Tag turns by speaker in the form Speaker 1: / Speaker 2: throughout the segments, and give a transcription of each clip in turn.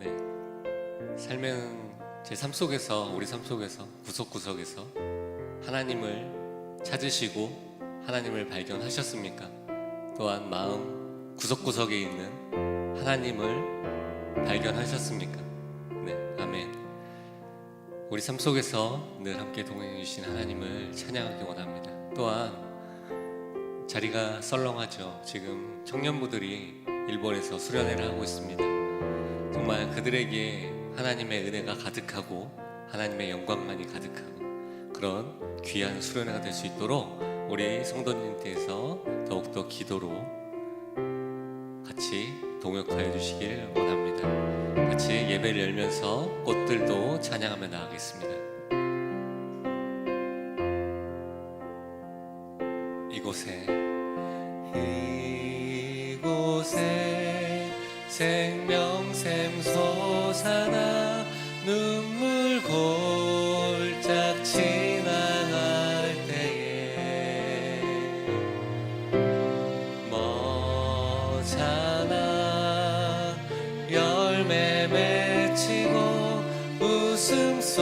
Speaker 1: 네, 삶은 제 삶 속에서, 우리 삶 속에서 구석구석에서 하나님을 찾으시고 하나님을 발견하셨습니까? 또한 마음 구석구석에 있는 하나님을 발견하셨습니까? 네, 아멘. 우리 삶 속에서 늘 함께 동행해 주신 하나님을 찬양하기 원합니다. 또한 자리가 썰렁하죠. 지금 청년부들이 일본에서 수련회를 하고 있습니다. 정말 그들에게 하나님의 은혜가 가득하고 하나님의 영광만이 가득한 그런 귀한 수련회가 될 수 있도록 우리 성도님께서 더욱더 기도로 같이 동역하여 주시길 원합니다. 같이 예배를 열면서 꽃들도 찬양하며 나가겠습니다. 이곳에 생명샘 솟아나 눈물 골짝 지나갈 때에 머잖아 열매 맺히고 웃음소리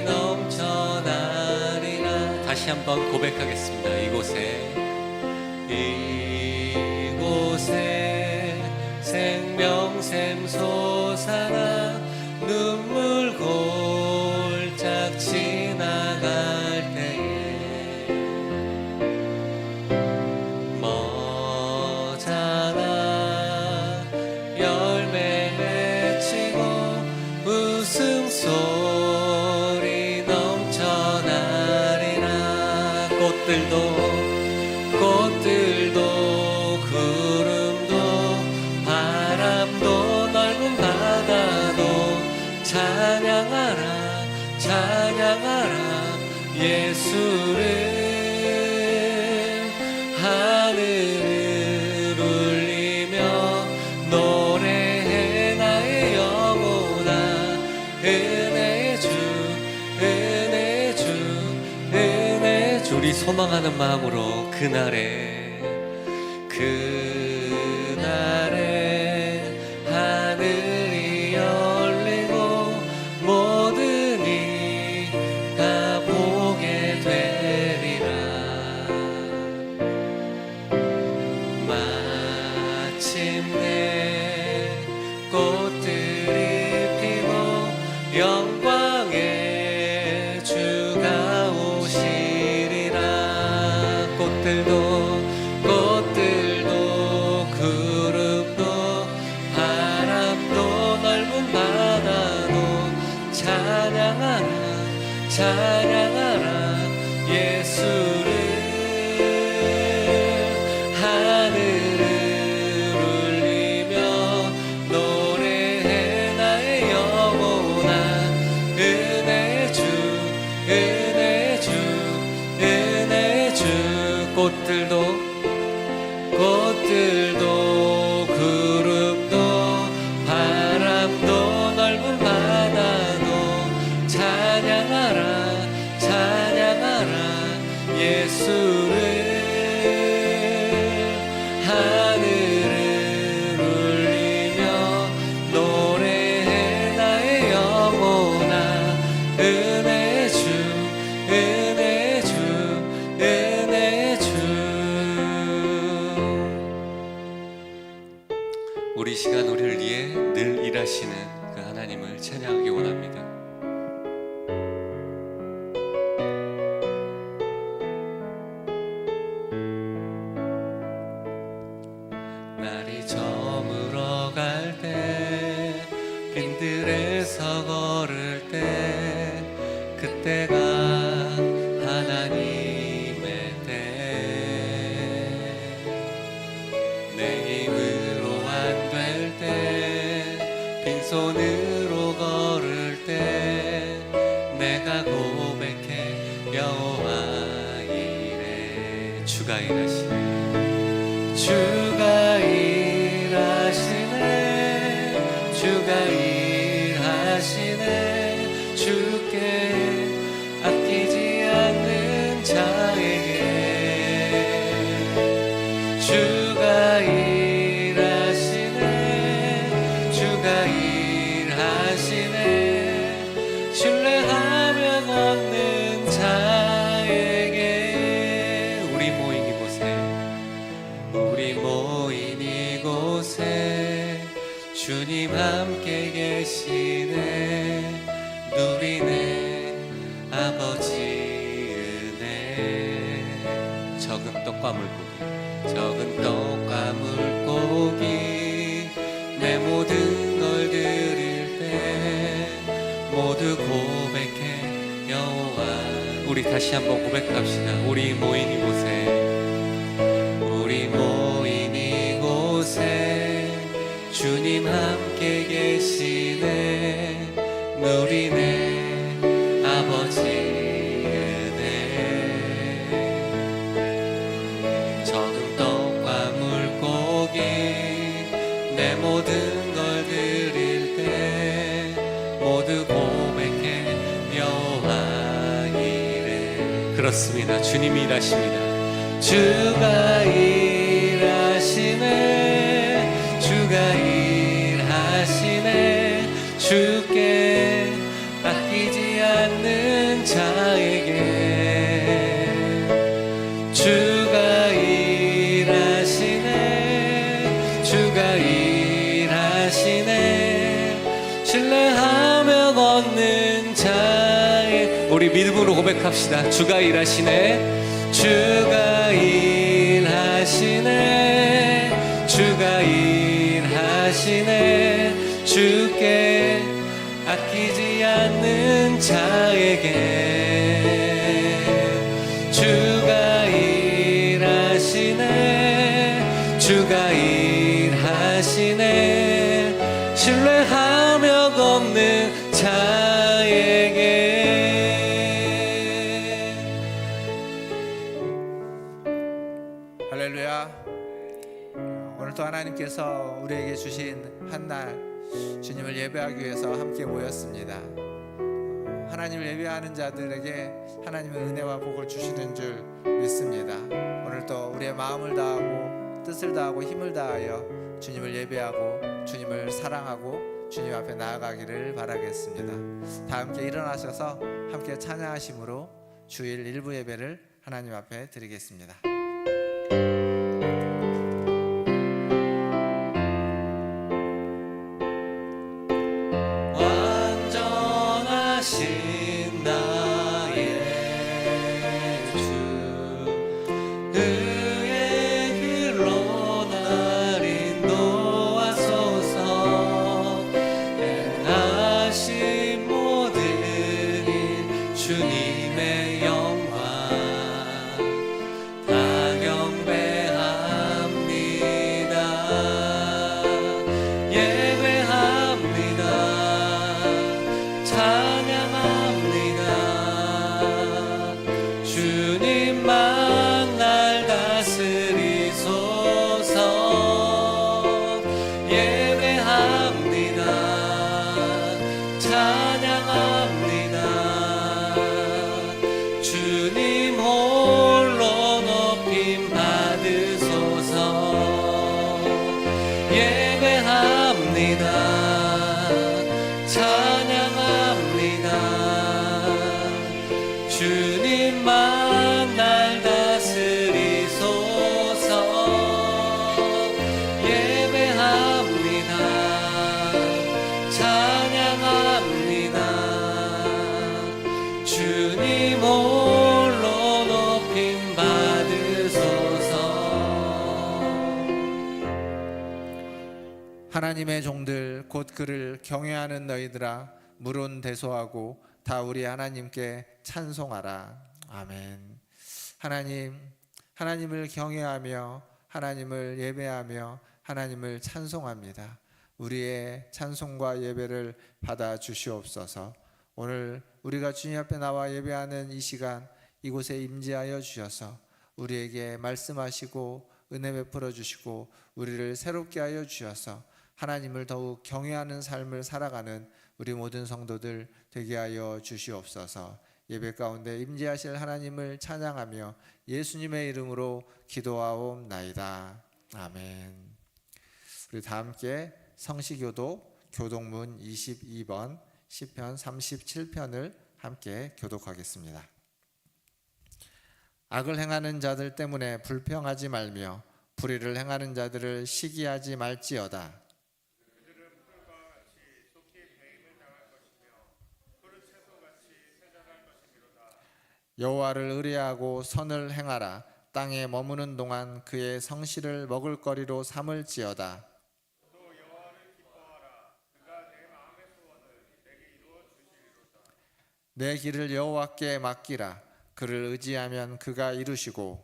Speaker 1: 넘쳐나리라. 다시 한번 고백하겠습니다. 이곳에 생명샘 솟아나 눈물 골짝 지나갈 때에 머잖아 열매 맺히고 웃음소리 넘쳐나리라. 꽃들도 구름도 바람도 넓은 바다도 찬양하라 예수를. 하늘을 울리며 노래해 나의 영혼아. 은혜의 주 우리 소망하는 마음으로 그날에 하늘이 열리고 모든 이가 보게 되리라. 마침내 꽃들이 피고 영광의 주가 오시리라. 꽃들도 구름도 바람도 넓은 바다도 찬양하라 예수를. 하늘을 울리며 노래해 나의 영혼아. 은혜의 주 꽃들도 구름도 바람도 넓은 바다도 찬양하라 예수를. 하늘을 울리며 노래해 나의 영혼아. 은혜의 주 우리 시간 우리를 위해 늘 일하시는 그 하나님을 찬양하기 원합니다. 날이 저물어 갈 때 빈들에서 걸을 때 그때가 하나님의 때. 내 힘으로 안 될 때 빈손으로 걸을 때 내가 고백해 여호와 이래. 주가 일하시네 주께 아끼지 않는 자에게 주가 일하시네 주가 일하시네. 신뢰하며 걷는 자에게 우리 모인 이곳에 주님 함께 계시네. 누리네 아버지 은혜. 적은 떡과 물고기 내 모든 걸 드릴 때 모두 고백해 여호와. 우리 다시 한번 고백합시다. 우리 모인 이곳에 주님 함께 계시네. 누리네 아버지 은혜. 적은 떡과 물고기 내 모든 걸 드릴 때 모두 고백해 여호와 이래. 그렇습니다. 주님이 일하십니다. 주가 일하시네. 주가 일하시네. 주께 아끼지 않는 자에게 주가 일하시네. 주가 일하시네. 신뢰하며 걷는 자에. 우리 믿음으로 고백합시다. 주가 일하시네. 주가 일하시네. 주가 일하시네. 주께 아끼지 않는 자에게 주가 일하시네. 주가 일하시네. 신뢰하며 걷는 자에게.
Speaker 2: 할렐루야. 오늘도 하나님께서 우리에게 주신 한날 주님을 예배하기 위해서 함께 모였습니다. 하나님을 예배하는 자들에게 하나님의 은혜와 복을 주시는 줄 믿습니다. 오늘도 우리의 마음을 다하고 뜻을 다하고 힘을 다하여 주님을 예배하고 주님을 사랑하고 주님 앞에 나아가기를 바라겠습니다. 다 함께 일어나셔서 함께 찬양하심으로 주일 일부 예배를 하나님 앞에 드리겠습니다.
Speaker 1: 완전하신 나의 주 그의 길로 날 인도하소서. 행하신 모든 일 주님의 영광 다 경배합니다. 예배합니다. 찬양합니다. 주님만 날 다스리소서. 예배합니다. 찬양합니다. 주님 홀로 높임 받으소서. 예배합니다. 찬양합니다. 주님만 날 다스리소서. 예배합니다. 찬양합니다. 주님 홀로 높임 받으소서.
Speaker 2: 하나님의 종들 곧 그를 경외하는 너희들아 물은 대소하고 다 우리 하나님께 찬송하라. 아멘. 하나님을 경외하며 하나님을 예배하며 하나님을 찬송합니다. 우리의 찬송과 예배를 받아 주시옵소서. 오늘 우리가 주님 앞에 나와 예배하는 이 시간 이곳에 임재하여 주셔서 우리에게 말씀하시고 은혜 베풀어 주시고 우리를 새롭게 하여 주셔서 하나님을 더욱 경외하는 삶을 살아가는 우리 모든 성도들 되게 하여 주시옵소서. 예배 가운데 임재하실 하나님을 찬양하며 예수님의 이름으로 기도하옵나이다. 아멘. 우리 다 함께 성시교도 교독문 22번 시편 37편을 함께 교독하겠습니다. 악을 행하는 자들 때문에 불평하지 말며 불의를 행하는 자들을 시기하지 말지어다. 여호와를 의뢰하고 선을 행하라. 땅에 머무는 동안 그의 성실을 먹을거리로 삼을지어다. 내 길을 여호와께 맡기라. 그를 의지하면 그가 이루시고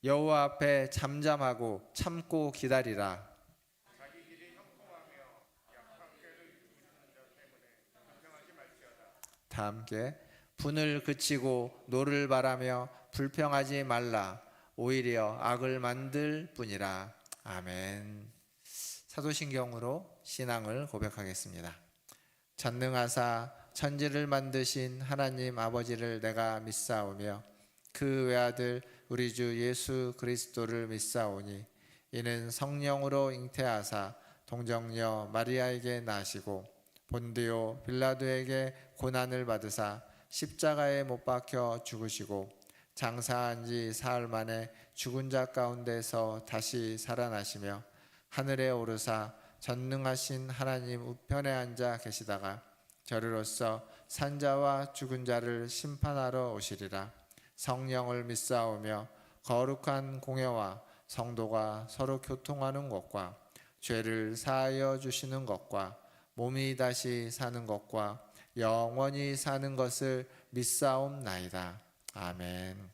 Speaker 2: 여호와 앞에 잠잠하고 참고 기다리라. 다 함께 분을 그치고 노를 바라며 불평하지 말라. 오히려 악을 만들 뿐이라. 아멘. 사도신경으로 신앙을 고백하겠습니다. 전능하사 천지를 만드신 하나님 아버지를 내가 믿사오며 그 외아들 우리 주 예수 그리스도를 믿사오니 이는 성령으로 잉태하사 동정녀 마리아에게 나시고 본디오 빌라도에게 고난을 받으사 십자가에 못 박혀 죽으시고 장사한 지 사흘 만에 죽은 자 가운데서 다시 살아나시며 하늘에 오르사 전능하신 하나님 우편에 앉아 계시다가 저리로서 산자와 죽은 자를 심판하러 오시리라. 성령을 믿사오며 거룩한 공회와 성도가 서로 교통하는 것과 죄를 사하여 주시는 것과 몸이 다시 사는 것과 영원히 사는 것을 믿사옵나이다. 아멘.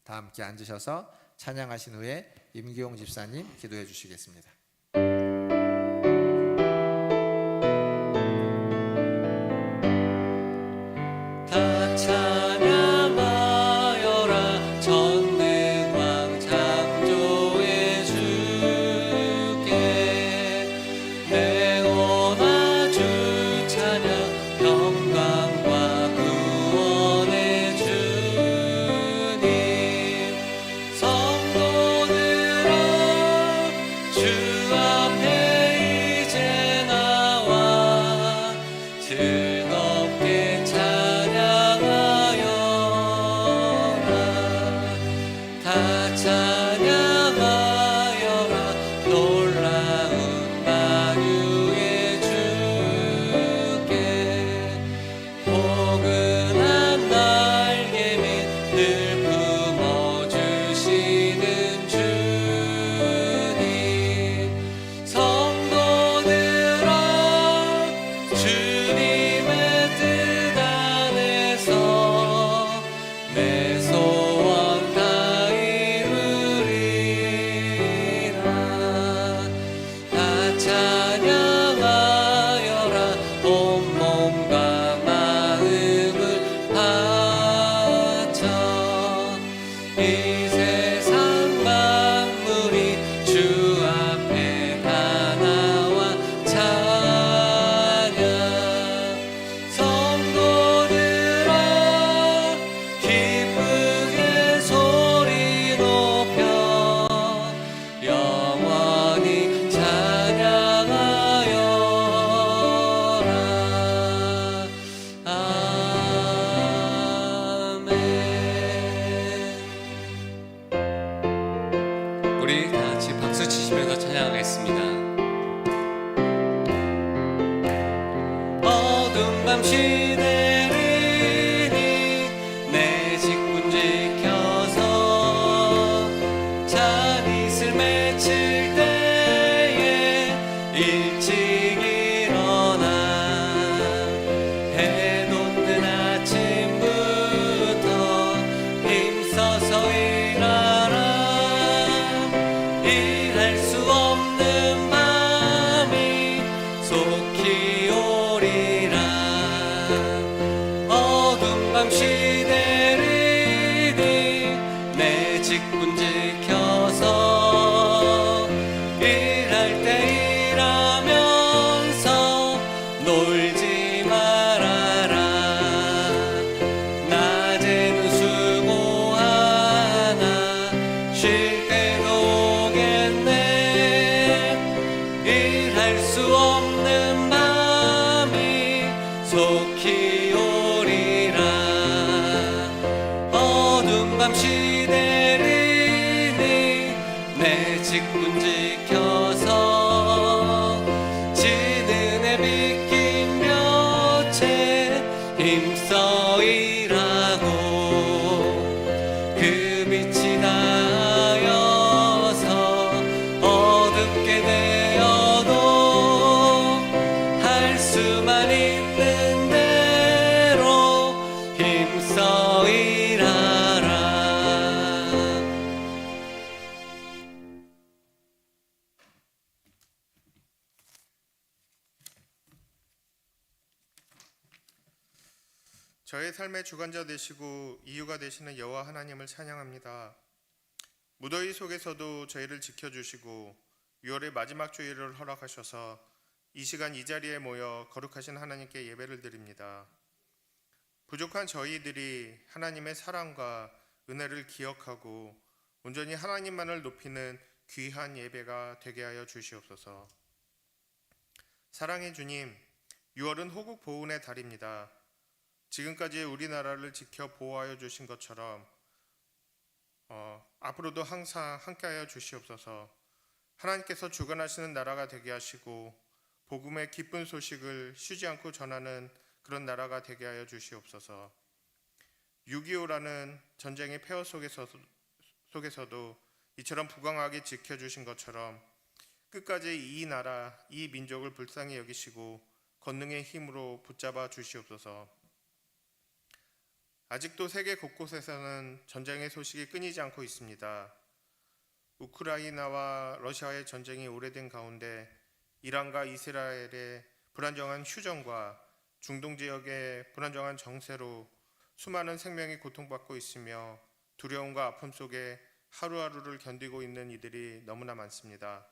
Speaker 2: 다 함께 앉으셔서 찬양하신 후에 임기용 집사님 기도해 주시겠습니다.
Speaker 1: 다 찬양하여라. 전능왕 창조의 주께 내 원하 주 찬양 평강과 구원의 주님 성도들아 주 앞에 이제 나와 즐겁게 찬양하여라. 다 찬양하여라. 놀라운 만유의 주께 포근한 날개 밑 늘 품어주시는 주님 성도들아 주님의 뜻 안에서 내 소원 다 이루리라. 다 찬양하여라. 온몸과 마음을 바쳐 이 세상 만물이 주 앞에 다 나와 찬양 성도들아 기쁘게 소리 높여 영원히 찬양하여라. 아멘. 우리 다 같이 박수 치시면서 찬양하겠습니다. 어두운 밤 시내리니 내 직분 지켜서 잔이슬 맺힐 때에 일찍 일어나 해 돋는 아침부터 힘써서 일하라. 일할 수 없는 밤이 속히 오리라. 어두운 밤 시내리니 내 직분 지켜서 일할 때 일하면서 놀지 말아라. 낮에는 수고하나 쉴 직분 지켜서 지는에 비끼며 채 힘써 일하고 그 빛이 나여서 어둡게 되어도 할 수만 있는 대로 힘써 일하라.
Speaker 3: 저의 삶의 주관자 되시고 이유가 되시는 여호와 하나님을 찬양합니다. 무더위 속에서도 저희를 지켜주시고 6월의 마지막 주일을 허락하셔서 이 시간 이 자리에 모여 거룩하신 하나님께 예배를 드립니다. 부족한 저희들이 하나님의 사랑과 은혜를 기억하고 온전히 하나님만을 높이는 귀한 예배가 되게 하여 주시옵소서. 사랑의 주님, 6월은 호국 보훈의 달입니다. 지금까지 우리나라를 지켜 보호하여 주신 것처럼 앞으로도 항상 함께하여 주시옵소서. 하나님께서 주관하시는 나라가 되게 하시고 복음의 기쁜 소식을 쉬지 않고 전하는 그런 나라가 되게 하여 주시옵소서. 6.25라는 전쟁의 폐허 속에서도 이처럼 부강하게 지켜주신 것처럼 끝까지 이 나라, 이 민족을 불쌍히 여기시고 권능의 힘으로 붙잡아 주시옵소서. 아직도 세계 곳곳에서는 전쟁의 소식이 끊이지 않고 있습니다. 우크라이나와 러시아의 전쟁이 오래된 가운데 이란과 이스라엘의 불안정한 휴전과 중동 지역의 불안정한 정세로 수많은 생명이 고통받고 있으며 두려움과 아픔 속에 하루하루를 견디고 있는 이들이 너무나 많습니다.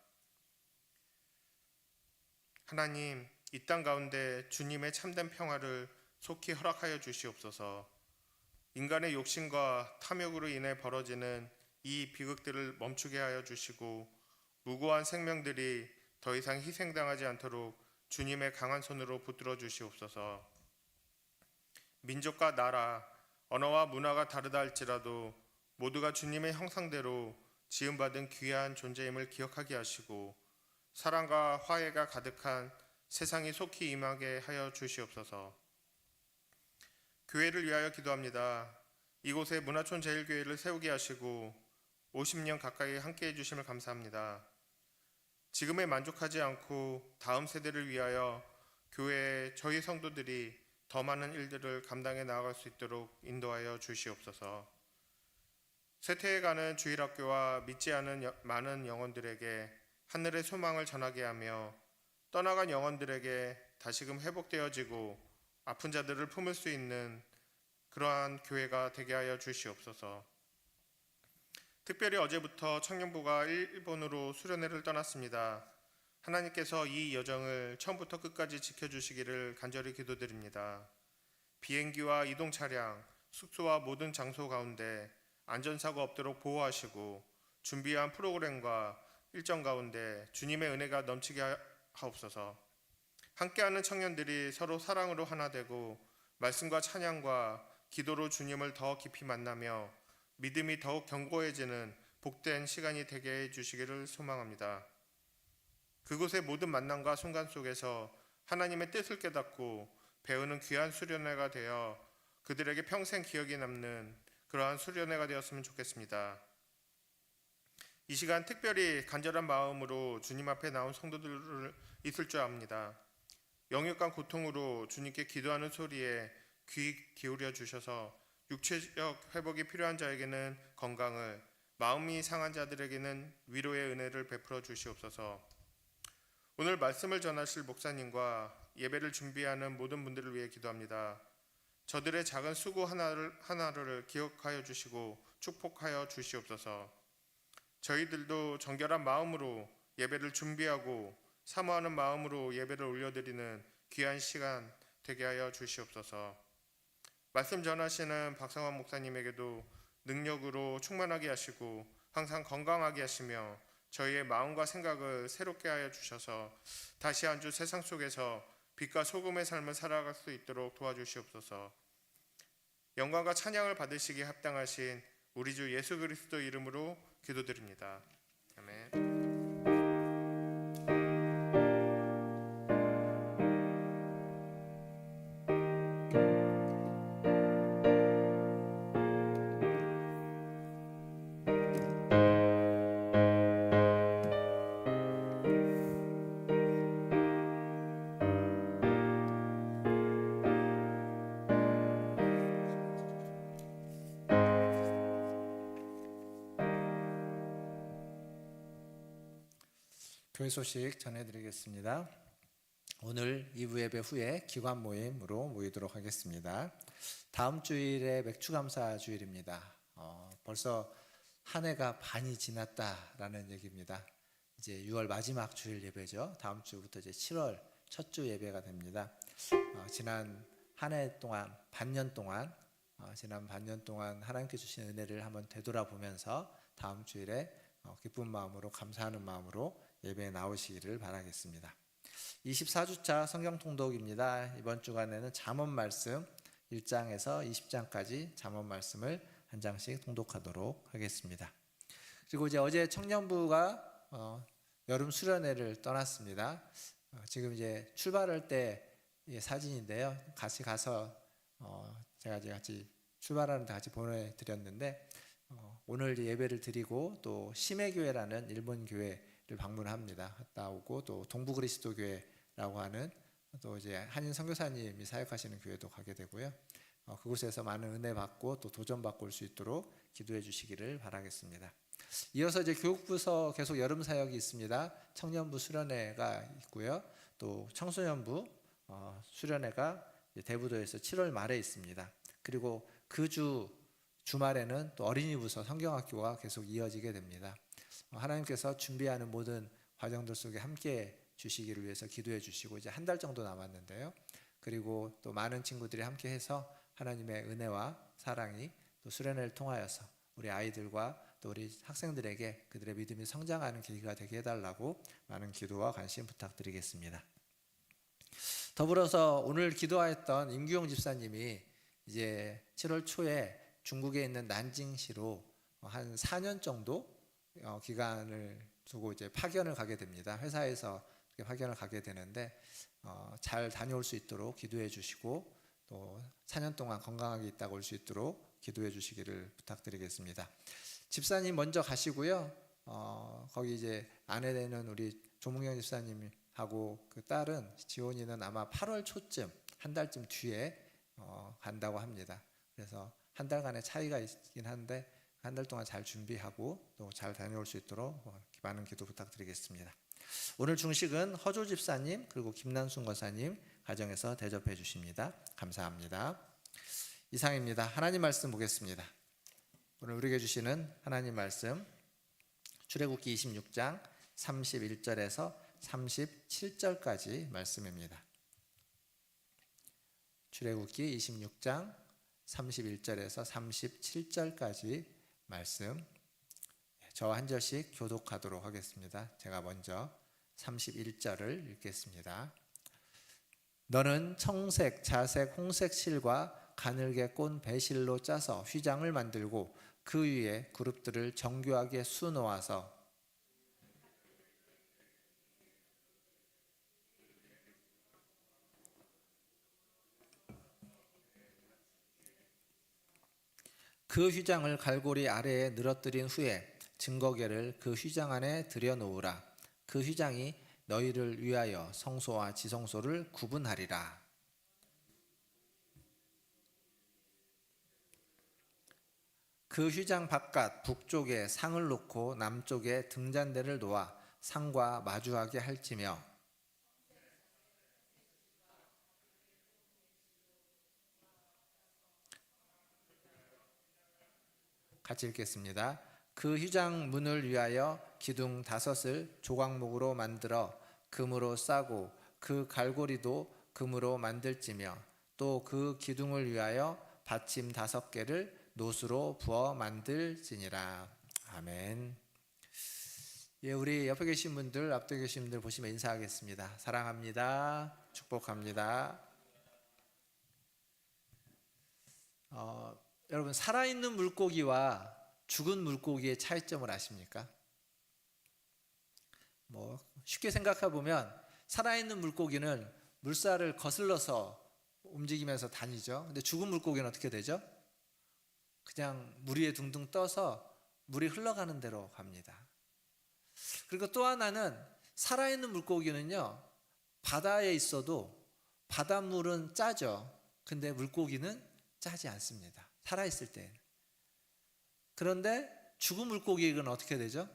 Speaker 3: 하나님, 이 땅 가운데 주님의 참된 평화를 속히 허락하여 주시옵소서. 인간의 욕심과 탐욕으로 인해 벌어지는 이 비극들을 멈추게 하여 주시고 무고한 생명들이 더 이상 희생당하지 않도록 주님의 강한 손으로 붙들어 주시옵소서. 민족과 나라, 언어와 문화가 다르다 할지라도 모두가 주님의 형상대로 지음받은 귀한 존재임을 기억하게 하시고 사랑과 화해가 가득한 세상이 속히 임하게 하여 주시옵소서. 교회를 위하여 기도합니다. 이곳에 문화촌 제일교회를 세우게 하시고 50년 가까이 함께해 주심을 감사합니다. 지금에 만족하지 않고 다음 세대를 위하여 교회의 저희 성도들이 더 많은 일들을 감당해 나아갈 수 있도록 인도하여 주시옵소서. 쇠퇴해가는 주일학교와 믿지 않은 많은 영혼들에게 하늘의 소망을 전하게 하며 떠나간 영혼들에게 다시금 회복되어지고 아픈 자들을 품을 수 있는 그러한 교회가 되게 하여 주시옵소서. 특별히 어제부터 청년부가 일본으로 수련회를 떠났습니다. 하나님께서 이 여정을 처음부터 끝까지 지켜주시기를 간절히 기도드립니다. 비행기와 이동 차량, 숙소와 모든 장소 가운데 안전사고 없도록 보호하시고 준비한 프로그램과 일정 가운데 주님의 은혜가 넘치게 하옵소서. 함께하는 청년들이 서로 사랑으로 하나 되고 말씀과 찬양과 기도로 주님을 더 깊이 만나며 믿음이 더욱 견고해지는 복된 시간이 되게 해주시기를 소망합니다. 그곳의 모든 만남과 순간 속에서 하나님의 뜻을 깨닫고 배우는 귀한 수련회가 되어 그들에게 평생 기억에 남는 그러한 수련회가 되었으면 좋겠습니다. 이 시간 특별히 간절한 마음으로 주님 앞에 나온 성도들 있을 줄 압니다. 영육간 고통으로 주님께 기도하는 소리에 귀 기울여 주셔서 육체적 회복이 필요한 자에게는 건강을, 마음이 상한 자들에게는 위로의 은혜를 베풀어 주시옵소서. 오늘 말씀을 전하실 목사님과 예배를 준비하는 모든 분들을 위해 기도합니다. 저들의 작은 수고 하나를 기억하여 주시고 축복하여 주시옵소서. 저희들도 정결한 마음으로 예배를 준비하고 사모하는 마음으로 예배를 올려드리는 귀한 시간 되게 하여 주시옵소서. 말씀 전하시는 박성환 목사님에게도 능력으로 충만하게 하시고 항상 건강하게 하시며 저희의 마음과 생각을 새롭게 하여 주셔서 다시 한 주 세상 속에서 빛과 소금의 삶을 살아갈 수 있도록 도와주시옵소서. 영광과 찬양을 받으시기에 합당하신 우리 주 예수 그리스도 이름으로 기도드립니다. 아멘.
Speaker 2: 교회 소식 전해드리겠습니다. 오늘 2부 예배 후에 기관 모임으로 모이도록 하겠습니다. 다음 주일에 맥주감사 주일입니다. 벌써 한 해가 반이 지났다라는 얘기입니다. 이제 6월 마지막 주일 예배죠. 다음 주부터 이제 7월 첫 주 예배가 됩니다. 지난 한 해 동안, 반년 동안 하나님께 주신 은혜를 한번 되돌아보면서 다음 주일에 기쁜 마음으로, 감사하는 마음으로 예배에 나오시기를 바라겠습니다. 24주차 성경 통독입니다. 이번 주간에는 잠언 말씀 1장에서 20장까지 잠언 말씀을 한 장씩 통독하도록 하겠습니다. 그리고 이제 어제 청년부가 여름 수련회를 떠났습니다. 지금 이제 출발할 때 사진인데요. 같이 가서 제가 같이 출발하는데 같이 보내드렸는데 오늘 예배를 드리고 또 심해교회라는 일본 교회를 방문합니다. 갔다 오고 또 동부그리스도교회라고 하는 또 이제 한인 선교사님이 사역하시는 교회도 가게 되고요. 그곳에서 많은 은혜 받고 또 도전 받고 올 수 있도록 기도해 주시기를 바라겠습니다. 이어서 이제 교육부서 계속 여름 사역이 있습니다. 청년부 수련회가 있고요. 또 청소년부 수련회가 대부도에서 7월 말에 있습니다. 그리고 그 주말에는 또 어린이부서 성경학교가 계속 이어지게 됩니다. 하나님께서 준비하는 모든 과정들 속에 함께 주시기를 위해서 기도해 주시고 이제 한 달 정도 남았는데요. 그리고 또 많은 친구들이 함께 해서 하나님의 은혜와 사랑이 또 수련회를 통하여서 우리 아이들과 또 우리 학생들에게 그들의 믿음이 성장하는 계기가 되게 해달라고 많은 기도와 관심 부탁드리겠습니다. 더불어서 오늘 기도하였던 임규용 집사님이 이제 7월 초에 중국에 있는 난징시로 한 4년 정도 기간을 두고 이제 파견을 가게 됩니다. 회사에서 파견을 가게 되는데 잘 다녀올 수 있도록 기도해 주시고 또 4년 동안 건강하게 있다가 올 수 있도록 기도해 주시기를 부탁드리겠습니다. 집사님 먼저 가시고요. 거기 이제 아내 되는 우리 조문경 집사님하고 그 딸은 지원이는 아마 8월 초쯤 한 달쯤 뒤에 간다고 합니다. 그래서 한 달간의 차이가 있긴 한데 한 달 동안 잘 준비하고 또 잘 다녀올 수 있도록 많은 기도 부탁드리겠습니다. 오늘 중식은 허조 집사님 그리고 김난순 권사님 가정에서 대접해 주십니다. 감사합니다. 이상입니다. 하나님 말씀 보겠습니다. 오늘 우리에게 주시는 하나님 말씀 출애굽기 26장 31절에서 37절까지 말씀입니다. 출애굽기 26장 31절에서 37절까지 말씀 저와 한 절씩 교독하도록 하겠습니다. 제가 먼저 31절을 읽겠습니다. 너는 청색, 자색, 홍색 실과 가늘게 꼰 배실로 짜서 휘장을 만들고 그 위에 그룹들을 정교하게 수놓아서 그 휘장을 갈고리 아래에 늘어뜨린 후에 증거궤를 그 휘장 안에 들여놓으라. 그 휘장이 너희를 위하여 성소와 지성소를 구분하리라. 그 휘장 바깥 북쪽에 상을 놓고 남쪽에 등잔대를 놓아 상과 마주하게 할지며 같이 읽겠습니다. 그 휘장 문을 위하여 기둥 5을 조각목으로 만들어 금으로 싸고 그 갈고리도 금으로 만들지며 또 그 기둥을 위하여 받침 5개를 노수로 부어 만들지니라. 아멘. 예, 우리 옆에 계신 분들, 앞에 계신 분들 보시면 인사하겠습니다. 사랑합니다. 축복합니다. 여러분 살아있는 물고기와 죽은 물고기의 차이점을 아십니까? 뭐 쉽게 생각해 보면 살아있는 물고기는 물살을 거슬러서 움직이면서 다니죠. 근데 죽은 물고기는 어떻게 되죠? 그냥 물 위에 둥둥 떠서 물이 흘러가는 대로 갑니다. 그리고 또 하나는 살아있는 물고기는요, 바다에 있어도 바닷물은 짜죠. 근데 물고기는 짜지 않습니다. 살아있을 때. 그런데 죽은 물고기는 어떻게 되죠?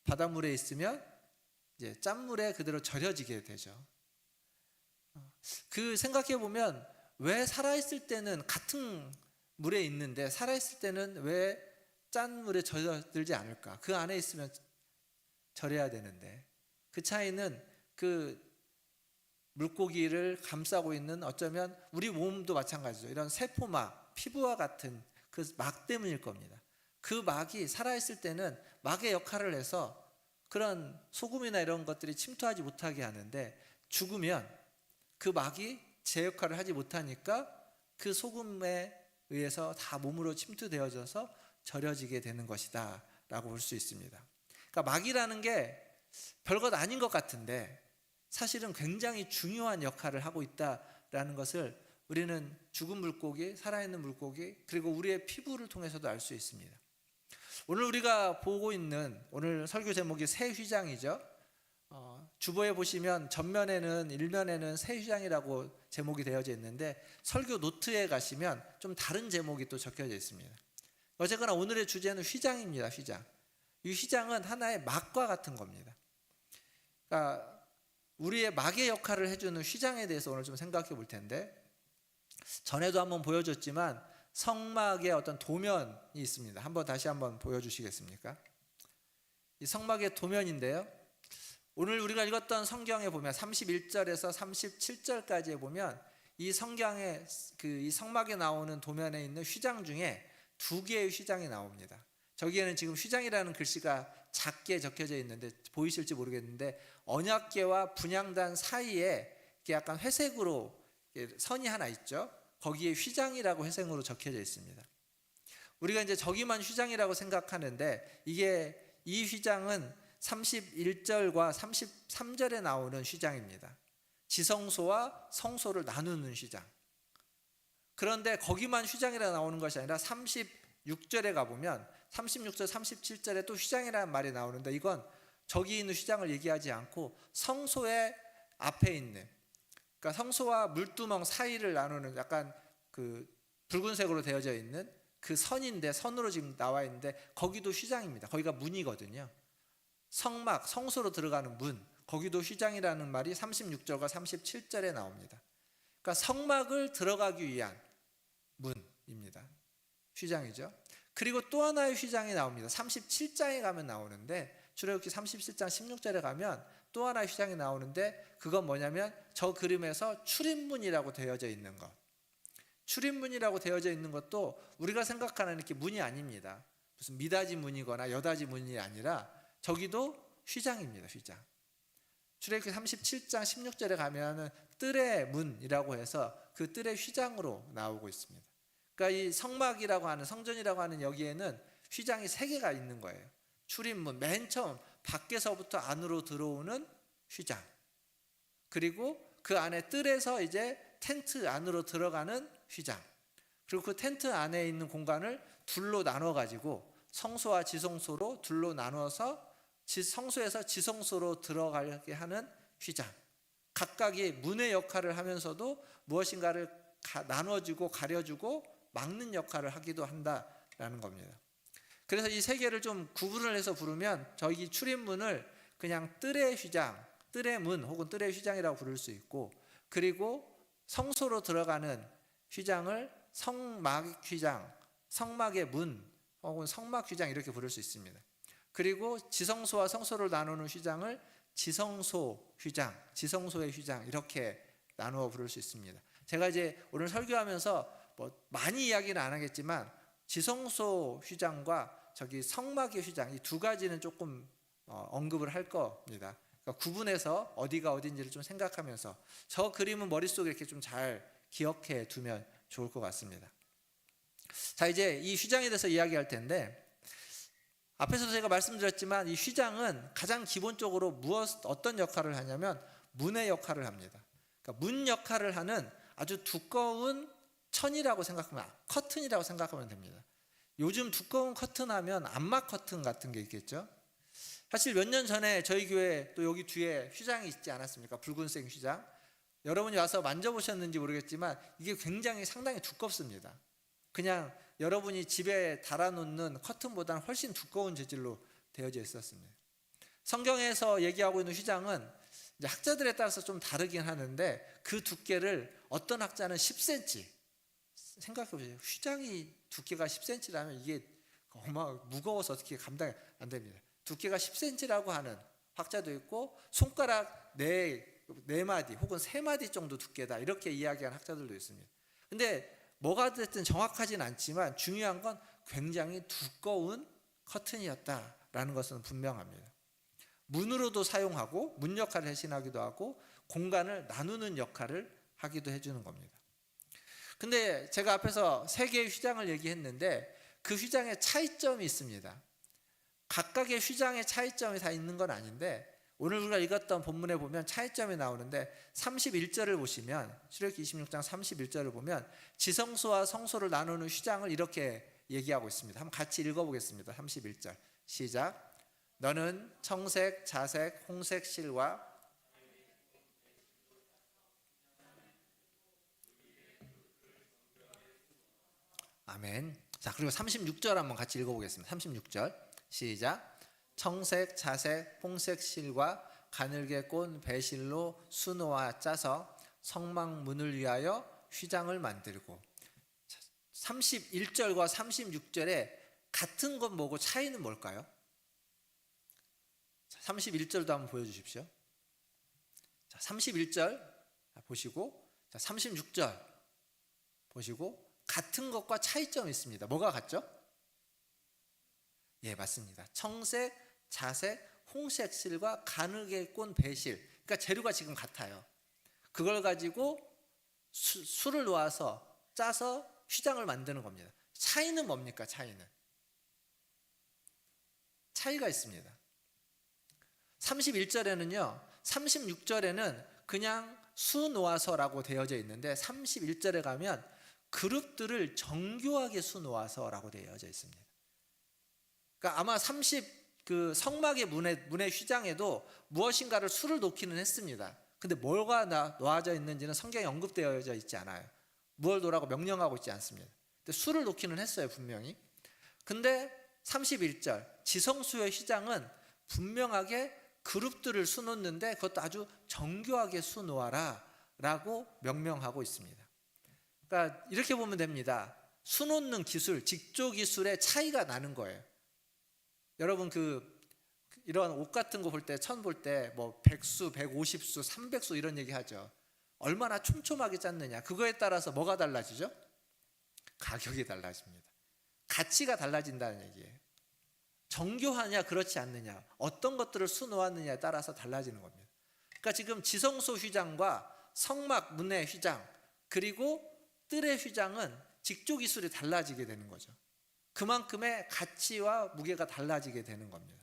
Speaker 2: 바닷물에 있으면 이제 짠물에 그대로 절여지게 되죠. 그 생각해 보면 왜 살아있을 때는 같은 물에 있는데 살아있을 때는 왜 짠물에 젖어들지 않을까? 그 안에 있으면 절여야 되는데 그 차이는 그 물고기를 감싸고 있는 어쩌면 우리 몸도 마찬가지죠. 이런 세포막, 피부와 같은 그 막 때문일 겁니다. 그 막이 살아있을 때는 막의 역할을 해서 그런 소금이나 이런 것들이 침투하지 못하게 하는데 죽으면 그 막이 제 역할을 하지 못하니까 그 소금에 의해서 다 몸으로 침투되어져서 절여지게 되는 것이다 라고 볼 수 있습니다. 그러니까 막이라는 게 별것 아닌 것 같은데 사실은 굉장히 중요한 역할을 하고 있다라는 것을 우리는 죽은 물고기, 살아있는 물고기, 그리고 우리의 피부를 통해서도 알 수 있습니다. 오늘 우리가 보고 있는 오늘 설교 제목이 새 휘장이죠. 주보에 보시면 전면에는 일면에는 새 휘장이라고 제목이 되어져 있는데 설교 노트에 가시면 좀 다른 제목이 또 적혀져 있습니다. 어쨌거나 오늘의 주제는 휘장입니다. 휘장. 이 휘장은 하나의 막과 같은 겁니다. 그러니까 우리의 막의 역할을 해주는 휘장에 대해서 오늘 좀 생각해 볼 텐데 전에도 한번 보여줬지만 성막의 어떤 도면이 있습니다. 다시 한번 보여주시겠습니까? 이 성막의 도면인데요. 오늘 우리가 읽었던 성경에 보면 31절에서 37절까지에 보면 이 성경에 이 성막에 나오는 도면에 있는 휘장 중에 2개의 휘장이 나옵니다. 저기에는 지금 휘장이라는 글씨가 작게 적혀져 있는데 보이실지 모르겠는데 언약궤와 분향단 사이에 이렇게 약간 회색으로 선이 하나 있죠. 거기에 휘장이라고 회색으로 적혀져 있습니다. 우리가 이제 저기만 휘장이라고 생각하는데 이 휘장은 31절과 33절에 나오는 휘장입니다. 지성소와 성소를 나누는 휘장. 그런데 거기만 휘장이라 나오는 것이 아니라 36절에 가보면 36절, 37절에 또 휘장이라는 말이 나오는데 이건 저기 있는 휘장을 얘기하지 않고 성소의 앞에 있는, 그러니까 성소와 물두멍 사이를 나누는 약간 그 붉은색으로 되어져 있는 그 선인데 선으로 지금 나와 있는데 거기도 휘장입니다. 거기가 문이거든요. 성막, 성소로 들어가는 문, 거기도 휘장이라는 말이 36절과 37절에 나옵니다. 그러니까 성막을 들어가기 위한 문입니다. 휘장이죠. 그리고 또 하나의 휘장이 나옵니다. 37장에 가면 나오는데 출애굽기 37장 16절에 가면 또 하나의 휘장이 나오는데 그건 뭐냐면 저 그림에서 출입문이라고 되어져 있는 것. 출입문이라고 되어져 있는 것도 우리가 생각하는 이렇게 문이 아닙니다. 무슨 미닫이 문이거나 여닫이 문이 아니라 저기도 휘장입니다. 휘장. 출애굽기 37장 16절에 가면은 뜰의 문이라고 해서 그 뜰의 휘장으로 나오고 있습니다. 그러니까 이 성막이라고 하는 성전이라고 하는 여기에는 휘장이 3개가 있는 거예요. 출입문, 맨 처음 밖에서부터 안으로 들어오는 휘장. 그리고 그 안에 뜰에서 이제 텐트 안으로 들어가는 휘장. 그리고 그 텐트 안에 있는 공간을 둘로 나눠 가지고 성소와 지성소로 둘로 나눠서 성소에서 지성소로 들어가게 하는 휘장. 각각이 문의 역할을 하면서도 무엇인가를 나눠주고 가려주고 막는 역할을 하기도 한다라는 겁니다. 그래서 이 3개를 좀 구분을 해서 부르면 저기 출입문을 그냥 뜰의 휘장, 뜰의 문 혹은 뜰의 휘장이라고 부를 수 있고 그리고 성소로 들어가는 휘장을 성막 휘장, 성막의 문 혹은 성막 휘장 이렇게 부를 수 있습니다. 그리고 지성소와 성소를 나누는 휘장을 지성소 휘장, 지성소의 휘장 이렇게 나누어 부를 수 있습니다. 제가 이제 오늘 설교하면서 많이 이야기는 안 하겠지만 지성소 휘장과 저기 성막의 휘장 이 2가지는 조금 언급을 할 겁니다. 그러니까 구분해서 어디가 어딘지를 좀 생각하면서 저 그림은 머릿속에 이렇게 좀 잘 기억해 두면 좋을 것 같습니다. 자, 이제 이 휘장에 대해서 이야기할 텐데 앞에서도 제가 말씀드렸지만 이 휘장은 가장 기본적으로 어떤 역할을 하냐면 문의 역할을 합니다. 그러니까 문 역할을 하는 아주 두꺼운 천이라고 생각하면, 커튼이라고 생각하면 됩니다. 요즘 두꺼운 커튼 하면 암막 커튼 같은 게 있겠죠. 사실 몇 년 전에 저희 교회 또 여기 뒤에 휘장이 있지 않았습니까? 붉은색 휘장. 여러분이 와서 만져보셨는지 모르겠지만 이게 굉장히 상당히 두껍습니다. 그냥 여러분이 집에 달아놓는 커튼보다는 훨씬 두꺼운 재질로 되어져 있었습니다. 성경에서 얘기하고 있는 휘장은 이제 학자들에 따라서 좀 다르긴 하는데 그 두께를 어떤 학자는 10cm, 생각해 보세요. 휘장이 두께가 10cm라면 이게 무거워서 어떻게 감당이 안 됩니다. 두께가 10cm라고 하는 학자도 있고 손가락 4마디 혹은 3마디 정도 두께다 이렇게 이야기하는 학자들도 있습니다. 근데 뭐가 됐든 정확하진 않지만 중요한 건 굉장히 두꺼운 커튼이었다라는 것은 분명합니다. 문으로도 사용하고 문 역할을 대신하기도 하고 공간을 나누는 역할을 하기도 해주는 겁니다. 근데 제가 앞에서 3개의 휘장을 얘기했는데 그 휘장에 차이점이 있습니다. 각각의 휘장에 차이점이 다 있는 건 아닌데 오늘 우리가 읽었던 본문에 보면 차이점이 나오는데 31절을 보시면 출애굽기 26장 31절을 보면 지성소와 성소를 나누는 휘장을 이렇게 얘기하고 있습니다. 한번 같이 읽어보겠습니다. 31절 시작. 너는 청색, 자색, 홍색 실과 아멘. 자, 그리고 36절 한번 같이 읽어보겠습니다. 36절 시작. 청색, 자색, 홍색 실과 가늘게 꼰 배실로 수놓아 짜서 성막문을 위하여 휘장을 만들고. 31절과 36절에 같은 건 뭐고 차이는 뭘까요? 31절도 한번 보여주십시오. 자, 31절 보시고, 자, 36절 보시고 같은 것과 차이점이 있습니다. 뭐가 같죠? 예, 맞습니다. 청색, 자색, 홍색 실과 가늘게 꼰 배실. 그러니까 재료가 지금 같아요. 그걸 가지고 수를 놓아서 짜서 휘장을 만드는 겁니다. 차이는 뭡니까? 차이가 있습니다. 31절에는요, 36절에는 그냥 수 놓아서라고 되어져 있는데 31절에 가면 그룹들을 정교하게 수 놓아서라고 되어져 있습니다. 그러니까 아마 그 성막의 문의 휘장에도 무엇인가를 수를 놓기는 했습니다. 근데 뭐가 놓아져 있는지는 성경에 언급되어져 있지 않아요. 무엇을 놓으라고 명령하고 있지 않습니다. 근데 수를 놓기는 했어요, 분명히. 근데 31절 지성소의 휘장은 분명하게 그룹들을 수 놓는데 그것도 아주 정교하게 수 놓아라 라고 명령하고 있습니다. 그러니까 이렇게 보면 됩니다. 수 놓는 기술, 직조 기술의 차이가 나는 거예요. 여러분 이런 옷 같은 거 볼 때, 천 볼 때 뭐 100수, 150수, 300수 이런 얘기 하죠. 얼마나 촘촘하게 짰느냐. 그거에 따라서 뭐가 달라지죠? 가격이 달라집니다. 가치가 달라진다는 얘기예요. 정교하냐 그렇지 않느냐, 어떤 것들을 수 놓았느냐에 따라서 달라지는 겁니다. 그러니까 지금 지성소 휘장과 성막 문의 휘장 그리고 뜰의 휘장은 직조 기술이 달라지게 되는 거죠. 그만큼의 가치와 무게가 달라지게 되는 겁니다.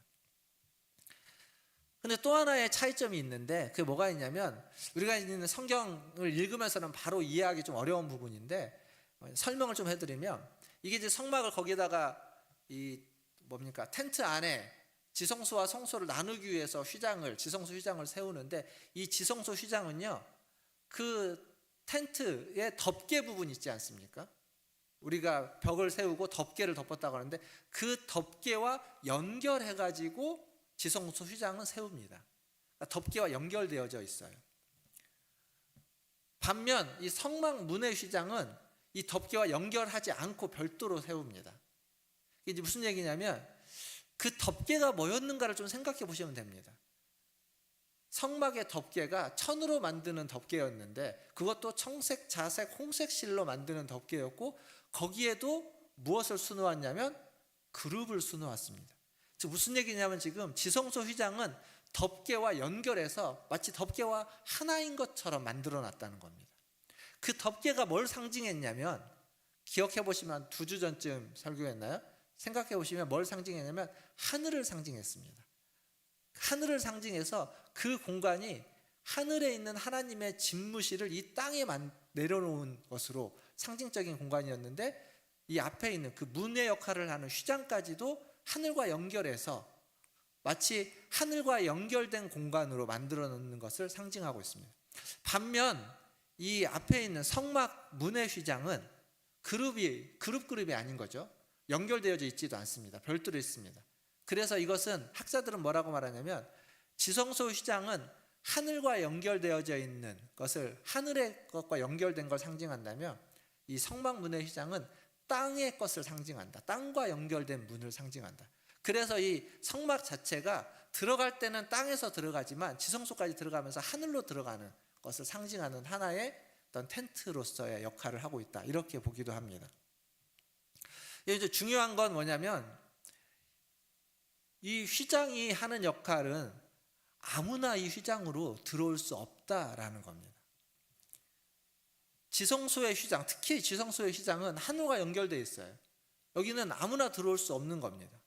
Speaker 2: 근데 또 하나의 차이점이 있는데 그게 뭐가 있냐면 우리가 있는 성경을 읽으면서는 바로 이해하기 좀 어려운 부분인데 설명을 좀 해드리면 이게 이제 성막을 거기에다가 텐트 안에 지성소와 성소를 나누기 위해서 지성소 휘장을 세우는데 이 지성소 휘장은요 그 텐트의 덮개 부분 있지 않습니까? 우리가 벽을 세우고 덮개를 덮었다고 하는데 그 덮개와 연결해가지고 지성소 휘장은 세웁니다. 그러니까 덮개와 연결되어져 있어요. 반면 이 성막 문의 휘장은 이 덮개와 연결하지 않고 별도로 세웁니다. 이게 무슨 얘기냐면 그 덮개가 뭐였는가를 좀 생각해 보시면 됩니다. 성막의 덮개가 천으로 만드는 덮개였는데 그것도 청색, 자색, 홍색 실로 만드는 덮개였고 거기에도 무엇을 수놓았냐면 그룹을 수놓았습니다. 즉 무슨 얘기냐면 지금 지성소 휘장은 덮개와 연결해서 마치 덮개와 하나인 것처럼 만들어 놨다는 겁니다. 그 덮개가 뭘 상징했냐면 기억해 보시면 2주 전쯤 설교했나요? 생각해 보시면 뭘 상징했냐면 하늘을 상징했습니다. 하늘을 상징해서 그 공간이 하늘에 있는 하나님의 집무실을 이 땅에 내려놓은 것으로 상징적인 공간이었는데, 이 앞에 있는 그 문의 역할을 하는 휘장까지도 하늘과 연결해서 마치 하늘과 연결된 공간으로 만들어 놓는 것을 상징하고 있습니다. 반면 이 앞에 있는 성막 문의 휘장은 그룹이 아닌 거죠. 연결되어져 있지도 않습니다. 별도로 있습니다. 그래서 이것은 학자들은 뭐라고 말하냐면, 지성소 휘장은 하늘과 연결되어져 있는 것을, 하늘의 것과 연결된 걸 상징한다면, 이 성막 문의 휘장은 땅의 것을 상징한다. 땅과 연결된 문을 상징한다. 그래서 이 성막 자체가 들어갈 때는 땅에서 들어가지만 지성소까지 들어가면서 하늘로 들어가는 것을 상징하는 하나의 어떤 텐트로서의 역할을 하고 있다, 이렇게 보기도 합니다. 이제 중요한 건 뭐냐면, 이 휘장이 하는 역할은 아무나 이 휘장으로 들어올 수 없다라는 겁니다. 지성소의 휘장, 특히 지성소의 휘장은 하늘과 연결되어 있어요. 여기는 아무나 들어올 수 없는 겁니다.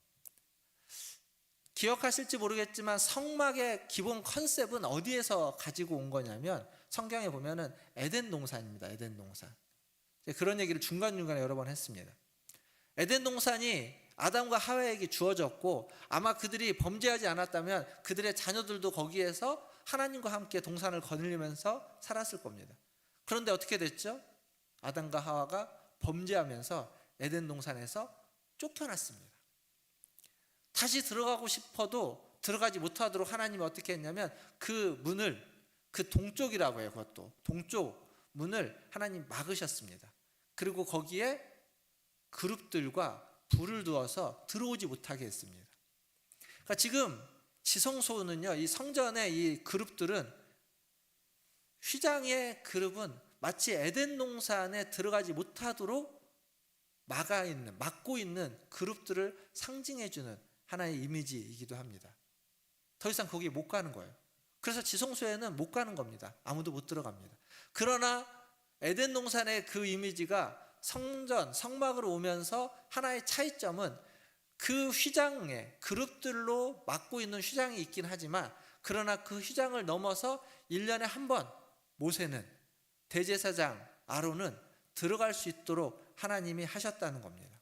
Speaker 2: 기억하실지 모르겠지만 성막의 기본 컨셉은 어디에서 가지고 온 거냐면, 성경에 보면은 에덴 동산입니다. 에덴 동산. 그런 얘기를 중간중간에 여러 번 했습니다. 에덴 동산이 아담과 하와에게 주어졌고, 아마 그들이 범죄하지 않았다면 그들의 자녀들도 거기에서 하나님과 함께 동산을 거닐면서 살았을 겁니다. 그런데 어떻게 됐죠? 아담과 하와가 범죄하면서 에덴 동산에서 쫓겨났습니다. 다시 들어가고 싶어도 들어가지 못하도록 하나님이 어떻게 했냐면, 그 문을, 그 동쪽이라고 해요. 그것도 동쪽 문을 하나님 막으셨습니다. 그리고 거기에 그룹들과 불을 두어서 들어오지 못하게 했습니다. 그러니까 지금 지성소는요, 이 성전의 이 그룹들은, 휘장의 그룹은 마치 에덴 동산에 들어가지 못하도록 막고 있는 그룹들을 상징해주는 하나의 이미지이기도 합니다. 더 이상 거기에 못 가는 거예요. 그래서 지성소에는 못 가는 겁니다. 아무도 못 들어갑니다. 그러나 에덴 동산의 그 이미지가 성전, 성막으로 오면서 하나의 차이점은, 그 휘장에 그룹들로 막고 있는 휘장이 있긴 하지만, 그러나 그 휘장을 넘어서 1년에 한 번 모세는, 대제사장 아론은 들어갈 수 있도록 하나님이 하셨다는 겁니다.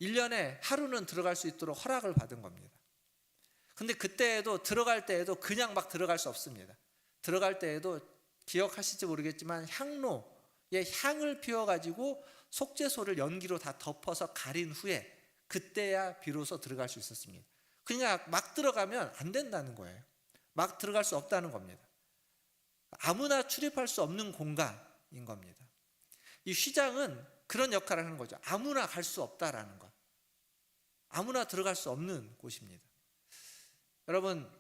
Speaker 2: 1년에 하루는 들어갈 수 있도록 허락을 받은 겁니다. 근데 그때에도, 들어갈 때에도 그냥 막 들어갈 수 없습니다. 들어갈 때에도 기억하실지 모르겠지만 향로에 향을 피워가지고 속죄소를 연기로 다 덮어서 가린 후에 그때야 비로소 들어갈 수 있었습니다. 그냥 막 들어가면 안 된다는 거예요. 막 들어갈 수 없다는 겁니다. 아무나 출입할 수 없는 공간인 겁니다. 이 휘장은 그런 역할을 하는 거죠. 아무나 갈 수 없다라는 것. 아무나 들어갈 수 없는 곳입니다. 여러분,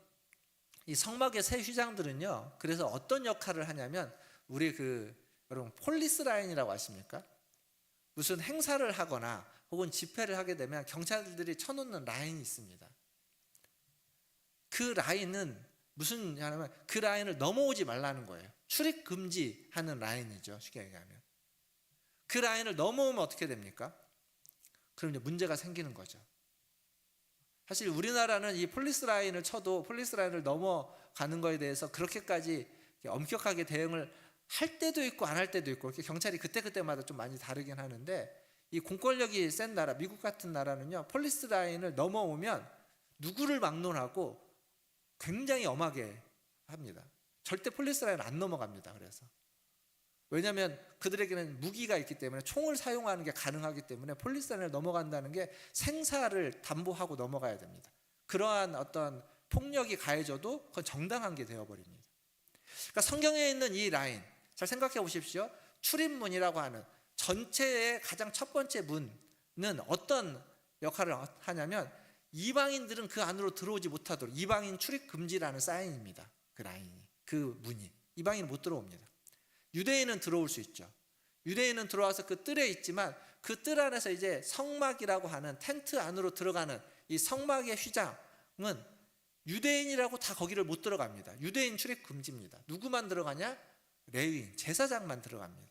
Speaker 2: 이 성막의 새 휘장들은요, 그래서 어떤 역할을 하냐면, 우리 여러분 폴리스 라인이라고 아십니까? 무슨 행사를 하거나 혹은 집회를 하게 되면 경찰들이 쳐놓는 라인이 있습니다. 그 라인은 무슨 하냐면, 그 라인을 넘어오지 말라는 거예요. 출입 금지하는 라인이죠, 쉽게 얘기하면. 그 라인을 넘어오면 어떻게 됩니까? 그럼 이제 문제가 생기는 거죠. 사실 우리나라는 이 폴리스 라인을 쳐도 폴리스 라인을 넘어가는 거에 대해서 그렇게까지 엄격하게 대응을 할 때도 있고 안 할 때도 있고, 이렇게 경찰이 그때마다 좀 많이 다르긴 하는데, 이 공권력이 센 나라, 미국 같은 나라는요, 폴리스 라인을 넘어오면 누구를 막론하고 굉장히 엄하게 합니다. 절대 폴리스 라인 안 넘어갑니다. 그래서 왜냐하면 그들에게는 무기가 있기 때문에, 총을 사용하는 게 가능하기 때문에 폴리스 라인을 넘어간다는 게 생사를 담보하고 넘어가야 됩니다. 그러한 어떤 폭력이 가해져도 그건 정당한 게 되어버립니다. 그러니까 성경에 있는 이 라인, 잘 생각해 보십시오. 출입문이라고 하는 전체의 가장 첫 번째 문은 어떤 역할을 하냐면, 이방인들은 그 안으로 들어오지 못하도록, 이방인 출입 금지라는 사인입니다. 그 라인이, 그 문이. 이방인은 못 들어옵니다. 유대인은 들어올 수 있죠. 유대인은 들어와서 그 뜰에 있지만, 그 뜰 안에서 이제 성막이라고 하는 텐트 안으로 들어가는 이 성막의 휘장은 유대인이라고 다 거기를 못 들어갑니다. 유대인 출입 금지입니다. 누구만 들어가냐? 레위인, 제사장만 들어갑니다.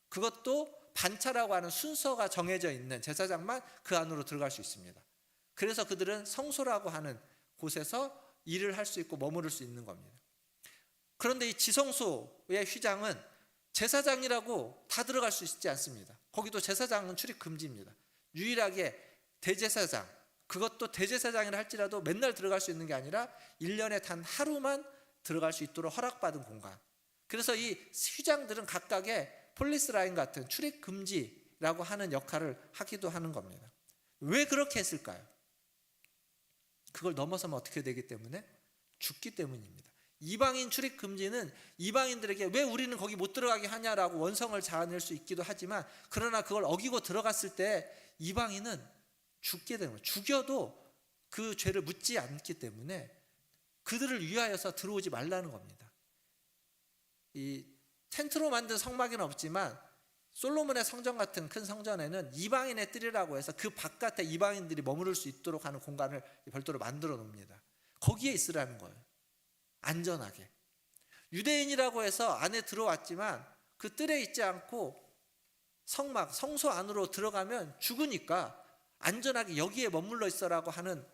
Speaker 2: 그것도 반차라고 하는 순서가 정해져 있는 제사장만 그 안으로 들어갈 수 있습니다. 그래서 그들은 성소라고 하는 곳에서 일을 할 수 있고 머무를 수 있는 겁니다. 그런데 이 지성소의 휘장은 제사장이라고 다 들어갈 수 있지 않습니다. 거기도 제사장은 출입 금지입니다. 유일하게 대제사장, 그것도 대제사장이라 할지라도 맨날 들어갈 수 있는 게 아니라 1년에 단 하루만 들어갈 수 있도록 허락받은 공간. 그래서 이 휘장들은 각각의 폴리스 라인 같은 출입 금지라고 하는 역할을 하기도 하는 겁니다. 왜 그렇게 했을까요? 그걸 넘어서면 어떻게 되기 때문에? 죽기 때문입니다. 이방인 출입 금지는 이방인들에게 왜 우리는 거기 못 들어가게 하냐라고 원성을 자아낼 수 있기도 하지만, 그러나 그걸 어기고 들어갔을 때 이방인은 죽게 되는 거예요. 죽여도 그 죄를 묻지 않기 때문에 그들을 위하여서 들어오지 말라는 겁니다. 이 텐트로 만든 성막에는 없지만 솔로몬의 성전 같은 큰 성전에는 이방인의 뜰이라고 해서 그 바깥에 이방인들이 머무를 수 있도록 하는 공간을 별도로 만들어 놓습니다. 거기에 있으라는 거예요. 안전하게. 유대인이라고 해서 안에 들어왔지만 그 뜰에 있지 않고 성막, 성소 안으로 들어가면 죽으니까 안전하게 여기에 머물러 있어라고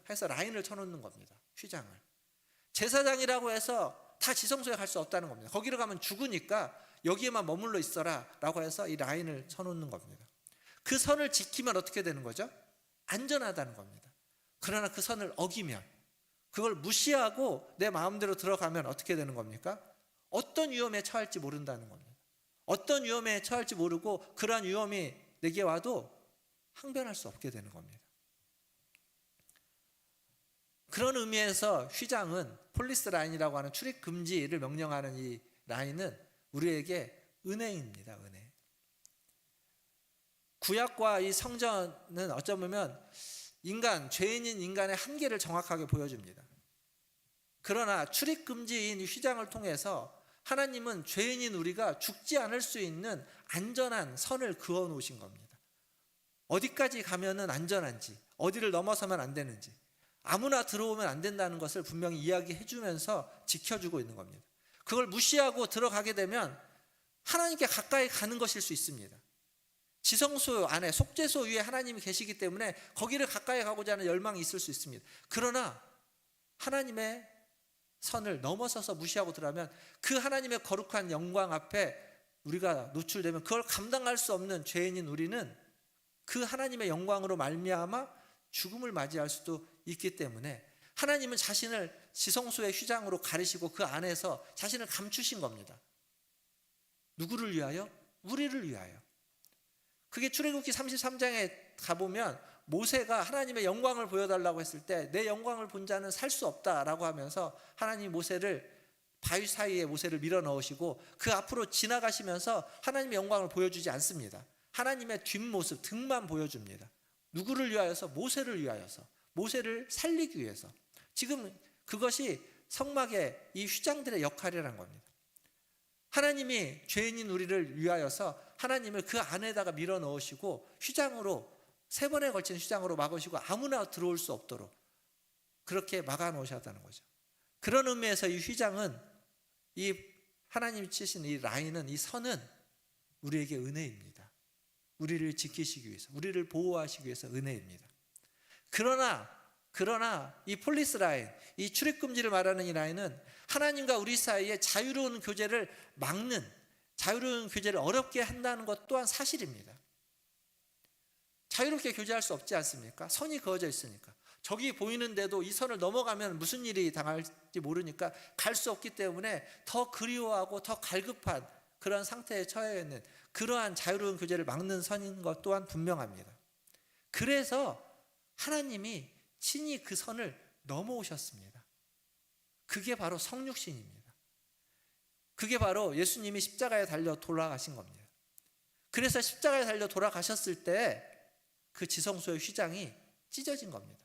Speaker 2: 해서 라인을 쳐놓는 겁니다. 휘장을. 제사장이라고 해서 다 지성소에 갈 수 없다는 겁니다. 거기로 가면 죽으니까 여기에만 머물러 있어라 라고 해서 이 라인을 쳐놓는 겁니다. 그 선을 지키면 어떻게 되는 거죠? 안전하다는 겁니다. 그러나 그 선을 어기면, 그걸 무시하고 내 마음대로 들어가면 어떻게 되는 겁니까? 어떤 위험에 처할지 모른다는 겁니다. 어떤 위험에 처할지 모르고 그러한 위험이 내게 와도 항변할 수 없게 되는 겁니다. 그런 의미에서 휘장은 폴리스 라인이라고 하는 출입 금지를 명령하는 이 라인은 우리에게 은혜입니다. 은혜. 구약과 이 성전은 어쩌면 죄인인 인간의 한계를 정확하게 보여줍니다. 그러나 출입 금지인 휘장을 통해서 하나님은 죄인인 우리가 죽지 않을 수 있는 안전한 선을 그어 놓으신 겁니다. 어디까지 가면은 안전한지, 어디를 넘어서면 안 되는지, 아무나 들어오면 안 된다는 것을 분명히 이야기해 주면서 지켜주고 있는 겁니다. 그걸 무시하고 들어가게 되면 하나님께 가까이 가는 것일 수 있습니다. 지성소 안에, 속죄소 위에 하나님이 계시기 때문에 거기를 가까이 가고자 하는 열망이 있을 수 있습니다. 그러나 하나님의 선을 넘어서서 무시하고 들어가면 그 하나님의 거룩한 영광 앞에 우리가 노출되면 그걸 감당할 수 없는 죄인인 우리는 그 하나님의 영광으로 말미암아 죽음을 맞이할 수도 있기 때문에 하나님은 자신을 지성소의 휘장으로 가리시고 그 안에서 자신을 감추신 겁니다. 누구를 위하여? 우리를 위하여. 그게 출애굽기 33장에 가보면 모세가 하나님의 영광을 보여달라고 했을 때 내 영광을 본 자는 살 수 없다라고 하면서 하나님이 모세를 바위 사이에 모세를 밀어 넣으시고 그 앞으로 지나가시면서 하나님의 영광을 보여주지 않습니다. 하나님의 뒷모습, 등만 보여줍니다. 누구를 위하여서? 모세를 위하여서. 모세를 살리기 위해서. 지금 그것이 성막의 이 휘장들의 역할이라는 겁니다. 하나님이 죄인인 우리를 위하여서 하나님을 그 안에다가 밀어 넣으시고 휘장으로, 3번에 걸친 휘장으로 막으시고 아무나 들어올 수 없도록 그렇게 막아 놓으셨다는 거죠. 그런 의미에서 이 휘장은, 이 하나님이 치신 이 라인은, 이 선은 우리에게 은혜입니다. 우리를 지키시기 위해서, 우리를 보호하시기 위해서 은혜입니다. 그러나 이 폴리스 라인, 이 출입금지를 말하는 이 라인은 하나님과 우리 사이에 자유로운 교제를 막는, 자유로운 교제를 어렵게 한다는 것 또한 사실입니다. 자유롭게 교제할 수 없지 않습니까? 선이 그어져 있으니까. 저기 보이는데도 이 선을 넘어가면 무슨 일이 당할지 모르니까 갈 수 없기 때문에 더 그리워하고 더 갈급한 그런 상태에 처해 있는 그러한 자유로운 교제를 막는 선인 것 또한 분명합니다. 그래서 하나님이 친히 그 선을 넘어오셨습니다. 그게 바로 성육신입니다. 그게 바로 예수님이 십자가에 달려 돌아가신 겁니다. 그래서 십자가에 달려 돌아가셨을 때 그 지성소의 휘장이 찢어진 겁니다.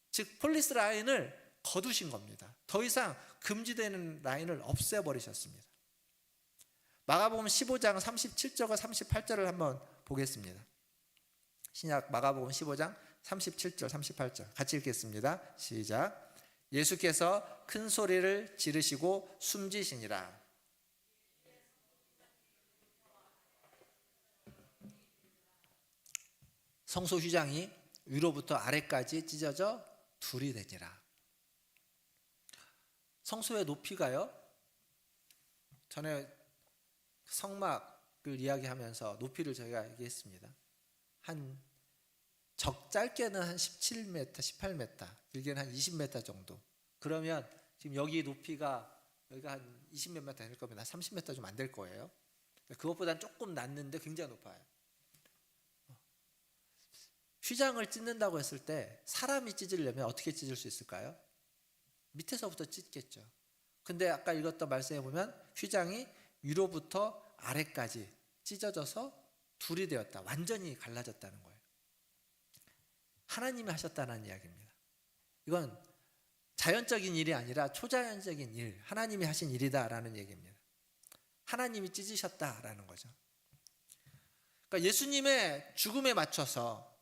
Speaker 2: 즉 폴리스 라인을 거두신 겁니다. 더 이상 금지되는 라인을 없애버리셨습니다. 마가복음 15장 37절과 38절을 한번 보겠습니다. 신약 마가복음 15장 37절 38절 같이 읽겠습니다. 시작. 예수께서 큰 소리를 지르시고 숨지시니라. 성소 휘장이 위로부터 아래까지 찢어져 둘이 되니라. 성소의 높이가요, 전에 성막을 이야기하면서 높이를 저희가 얘기했습니다. 한 짧게는 한 17m, 18m, 길게는 한 20m 정도. 그러면 지금 여기 높이가 여기가 한 20몇 m 될 겁니다. 30m 좀 안 될 거예요. 그것보다는 조금 낮는데 굉장히 높아요. 휘장을 찢는다고 했을 때 사람이 찢으려면 어떻게 찢을 수 있을까요? 밑에서부터 찢겠죠. 근데 아까 읽었던 말씀에 보면 휘장이 위로부터 아래까지 찢어져서 둘이 되었다. 완전히 갈라졌다는 거예요. 하나님이 하셨다는 이야기입니다. 이건 자연적인 일이 아니라 초자연적인 일, 하나님이 하신 일이다라는 얘기입니다. 하나님이 찢으셨다라는 거죠. 그러니까 예수님의 죽음에 맞춰서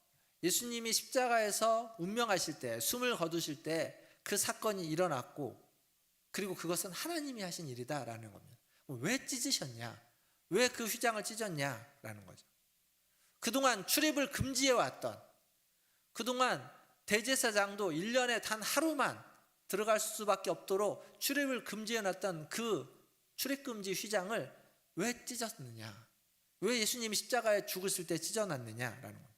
Speaker 2: 예수님이 십자가에서 운명하실 때, 숨을 거두실 때 그 사건이 일어났고, 그리고 그것은 하나님이 하신 일이다라는 겁니다. 왜 찢으셨냐? 왜 그 휘장을 찢었냐라는 거죠. 그동안 출입을 금지해 왔던, 그동안 대제사장도 1년에 단 하루만 들어갈 수밖에 없도록 출입을 금지해 놨던 그 출입금지 휘장을 왜 찢었느냐? 왜 예수님이 십자가에 죽으실 때 찢어놨느냐라는 겁니다.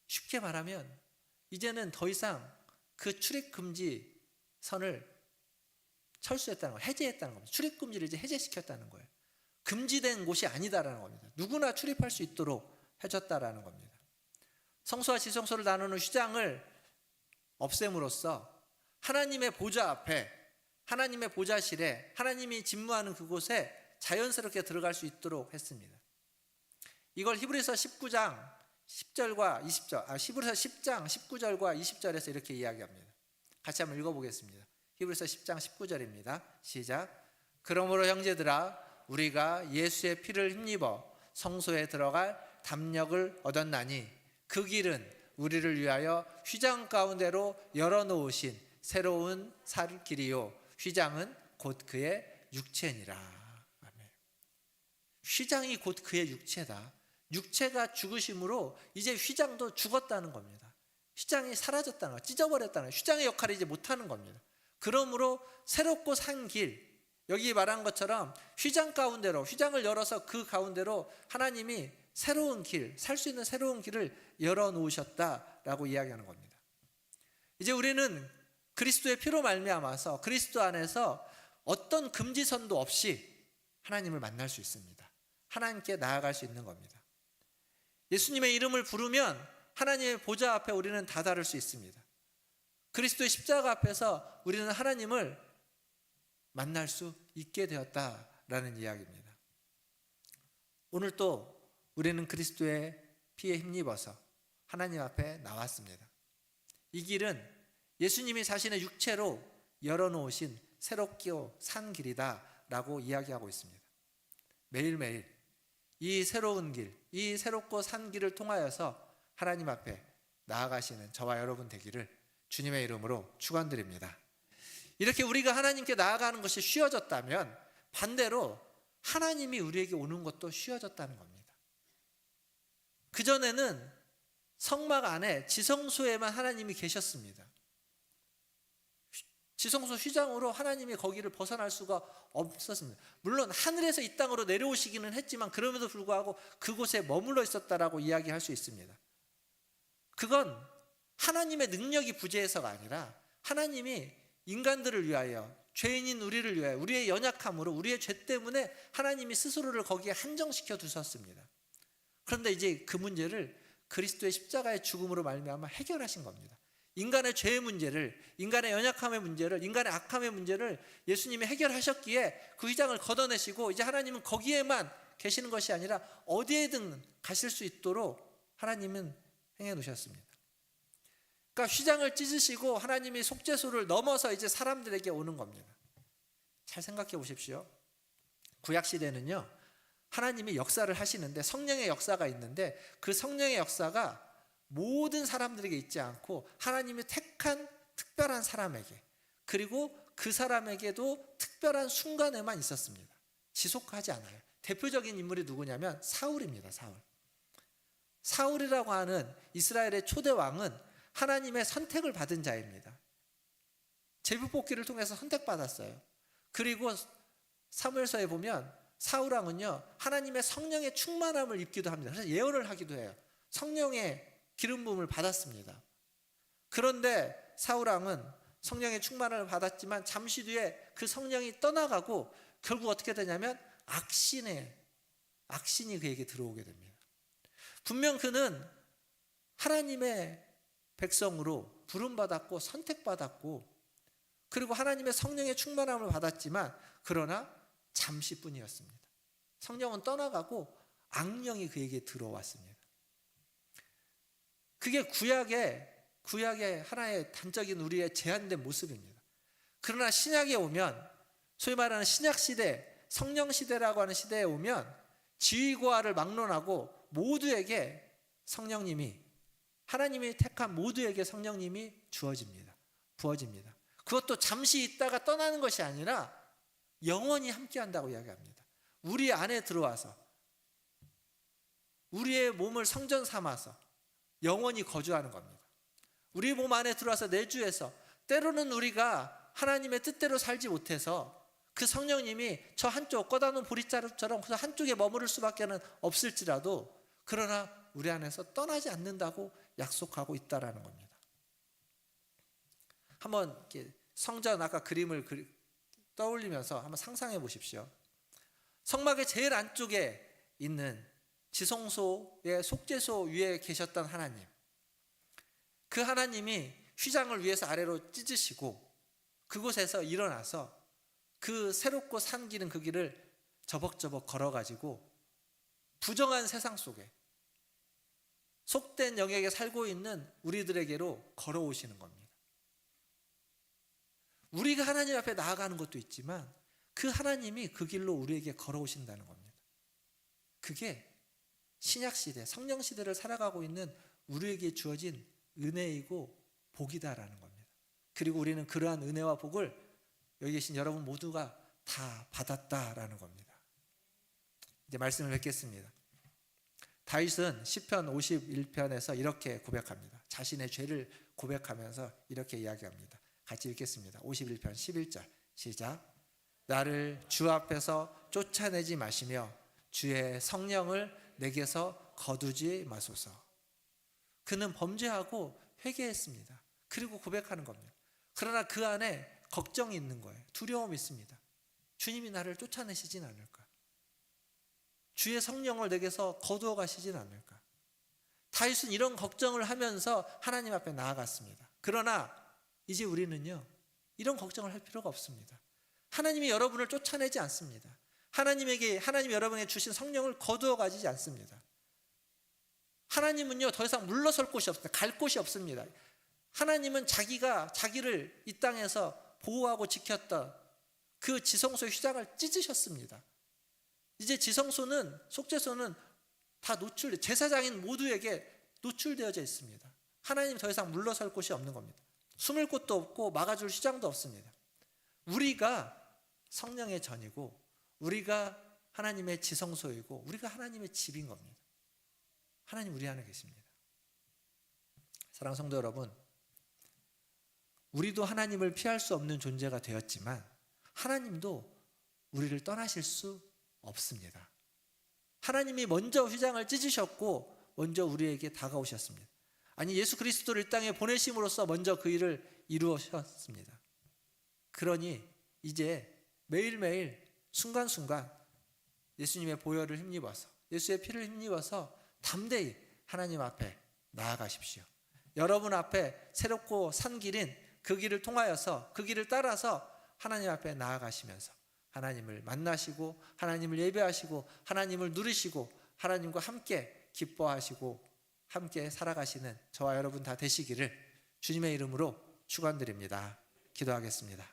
Speaker 2: 쉽게 말하면 이제는 더 이상 그 출입금지 선을 철수했다는 거예요. 해제했다는 겁니다. 출입금지를 이제 해제시켰다는 거예요. 금지된 곳이 아니다라는 겁니다. 누구나 출입할 수 있도록 해줬다라는 겁니다. 성소와 지성소를 나누는 휘장을 없앰으로써 하나님의 보좌 앞에, 하나님의 보좌실에, 하나님이 진무하는 그곳에 자연스럽게 들어갈 수 있도록 했습니다. 이걸 히브리서 19장 10절과 20절, 히브리서 10장 19절과 20절에서 이렇게 이야기합니다. 같이 한번 읽어보겠습니다. 히브리서 10장 19절입니다. 시작. 그러므로 형제들아, 우리가 예수의 피를 힘입어 성소에 들어갈 담력을 얻었나니 그 길은 우리를 위하여 휘장 가운데로 열어놓으신 새로운 살 길이요, 휘장은 곧 그의 육체니라. 아멘. 휘장이 곧 그의 육체다. 육체가 죽으심으로 이제 휘장도 죽었다는 겁니다. 휘장이 사라졌다는 거, 찢어버렸다는 거, 휘장의 역할을 이제 못하는 겁니다. 그러므로 새롭고 산 길, 여기 말한 것처럼 휘장 가운데로, 휘장을 열어서 그 가운데로 하나님이 새로운 길, 살 수 있는 새로운 길을 열어놓으셨다라고 이야기하는 겁니다. 이제 우리는 그리스도의 피로 말미암아서 그리스도 안에서 어떤 금지선도 없이 하나님을 만날 수 있습니다. 하나님께 나아갈 수 있는 겁니다. 예수님의 이름을 부르면 하나님의 보좌 앞에 우리는 다다를 수 있습니다. 그리스도의 십자가 앞에서 우리는 하나님을 만날 수 있게 되었다라는 이야기입니다. 오늘 또 우리는 그리스도의 피에 힘입어서 하나님 앞에 나왔습니다. 이 길은 예수님이 자신의 육체로 열어놓으신 새롭고 산 길이다라고 이야기하고 있습니다. 매일매일 이 새로운 길, 이 새롭고 산 길을 통하여서 하나님 앞에 나아가시는 저와 여러분 되기를 주님의 이름으로 축원드립니다. 이렇게 우리가 하나님께 나아가는 것이 쉬워졌다면 반대로 하나님이 우리에게 오는 것도 쉬워졌다는 겁니다. 그전에는 성막 안에 지성소에만 하나님이 계셨습니다. 지성소 휘장으로 하나님이 거기를 벗어날 수가 없었습니다. 물론 하늘에서 이 땅으로 내려오시기는 했지만 그럼에도 불구하고 그곳에 머물러 있었다라고 이야기할 수 있습니다. 그건 하나님의 능력이 부재해서가 아니라 하나님이 인간들을 위하여, 죄인인 우리를 위하여, 우리의 연약함으로, 우리의 죄 때문에 하나님이 스스로를 거기에 한정시켜 두셨습니다. 그런데 이제 그 문제를 그리스도의 십자가의 죽음으로 말미암아 해결하신 겁니다. 인간의 죄의 문제를, 인간의 연약함의 문제를, 인간의 악함의 문제를 예수님이 해결하셨기에 그 휘장을 걷어내시고 이제 하나님은 거기에만 계시는 것이 아니라 어디에든 가실 수 있도록 하나님은 행해 놓으셨습니다. 그러니까 휘장을 찢으시고 하나님이 속죄소를 넘어서 이제 사람들에게 오는 겁니다. 잘 생각해 보십시오. 구약시대는요, 하나님이 역사를 하시는데 성령의 역사가 있는데 그 성령의 역사가 모든 사람들에게 있지 않고 하나님이 택한 특별한 사람에게, 그리고 그 사람에게도 특별한 순간에만 있었습니다. 지속하지 않아요. 대표적인 인물이 누구냐면 사울입니다. 사울이라고 하는 이스라엘의 초대 왕은 하나님의 선택을 받은 자입니다. 제비뽑기를 통해서 선택받았어요. 그리고 사무엘서에 보면 사울 왕은요, 하나님의 성령의 충만함을 입기도 합니다. 그래서 예언을 하기도 해요. 성령의 기름 부음을 받았습니다. 그런데 사울 왕은 성령의 충만함을 받았지만 잠시 뒤에 그 성령이 떠나가고 결국 어떻게 되냐면 악신이 그에게 들어오게 됩니다. 분명 그는 하나님의 백성으로 부름받았고 선택받았고 그리고 하나님의 성령의 충만함을 받았지만 그러나 잠시뿐이었습니다. 성령은 떠나가고 악령이 그에게 들어왔습니다. 그게 구약의 하나의 단적인 우리의 제한된 모습입니다. 그러나 신약에 오면 소위 말하는 신약시대, 성령시대라고 하는 시대에 오면 지위고하를 막론하고 모두에게 성령님이, 하나님이 택한 모두에게 성령님이 부어집니다. 그것도 잠시 있다가 떠나는 것이 아니라 영원히 함께한다고 이야기합니다. 우리 안에 들어와서 우리의 몸을 성전 삼아서 영원히 거주하는 겁니다. 우리 몸 안에 들어와서 내주해서 때로는 우리가 하나님의 뜻대로 살지 못해서 그 성령님이 저 한쪽 꺼다놓은 보리자루처럼 그 한쪽에 머무를 수밖에 없을지라도 그러나 우리 안에서 떠나지 않는다고 약속하고 있다라는 겁니다. 한번 이렇게 성전 아까 그림을 떠올리면서 한번 상상해 보십시오. 성막의 제일 안쪽에 있는 지성소의 속죄소 위에 계셨던 하나님, 그 하나님이 휘장을 위에서 아래로 찢으시고 그곳에서 일어나서 그 새롭고 산 길은 그 길을 저벅저벅 걸어가지고 부정한 세상 속에 속된 영역에 살고 있는 우리들에게로 걸어오시는 겁니다. 우리가 하나님 앞에 나아가는 것도 있지만 그 하나님이 그 길로 우리에게 걸어오신다는 겁니다. 그게 신약시대, 성령시대를 살아가고 있는 우리에게 주어진 은혜이고 복이다라는 겁니다. 그리고 우리는 그러한 은혜와 복을 여기 계신 여러분 모두가 다 받았다라는 겁니다. 이제 말씀을 뵙겠습니다. 다윗은 시편 51편에서 이렇게 고백합니다. 자신의 죄를 고백하면서 이렇게 이야기합니다. 같이 읽겠습니다. 51편 11절 시작. 나를 주 앞에서 쫓아내지 마시며 주의 성령을 내게서 거두지 마소서. 그는 범죄하고 회개했습니다. 그리고 고백하는 겁니다. 그러나 그 안에 걱정이 있는 거예요. 두려움이 있습니다. 주님이 나를 쫓아내시진 않을까? 주의 성령을 내게서 거두어 가시진 않을까? 다윗은 이런 걱정을 하면서 하나님 앞에 나아갔습니다. 그러나 이제 우리는요, 이런 걱정을 할 필요가 없습니다. 하나님이 여러분을 쫓아내지 않습니다. 하나님이 여러분에게 주신 성령을 거두어 가지지 않습니다. 하나님은요, 더 이상 물러설 곳이 없습니다. 갈 곳이 없습니다. 하나님은 자기를 이 땅에서 보호하고 지켰던 그 지성소의 휘장을 찢으셨습니다. 이제 속죄소는 다 제사장인 모두에게 노출되어져 있습니다. 하나님 더 이상 물러설 곳이 없는 겁니다. 숨을 곳도 없고 막아줄 휘장도 없습니다. 우리가 성령의 전이고 우리가 하나님의 지성소이고 우리가 하나님의 집인 겁니다. 하나님 우리 안에 계십니다. 사랑하는 성도 여러분, 우리도 하나님을 피할 수 없는 존재가 되었지만 하나님도 우리를 떠나실 수 없습니다. 하나님이 먼저 휘장을 찢으셨고 먼저 우리에게 다가오셨습니다. 아니, 예수 그리스도를 이 땅에 보내심으로써 먼저 그 일을 이루셨습니다. 그러니 이제 매일매일 순간순간 예수님의 보혈을 힘입어서, 예수의 피를 힘입어서 담대히 하나님 앞에 나아가십시오. 여러분 앞에 새롭고 산 길인 그 길을 통하여서, 그 길을 따라서 하나님 앞에 나아가시면서 하나님을 만나시고 하나님을 예배하시고 하나님을 누리시고 하나님과 함께 기뻐하시고 함께 살아가시는 저와 여러분 다 되시기를 주님의 이름으로 축원드립니다. 기도하겠습니다.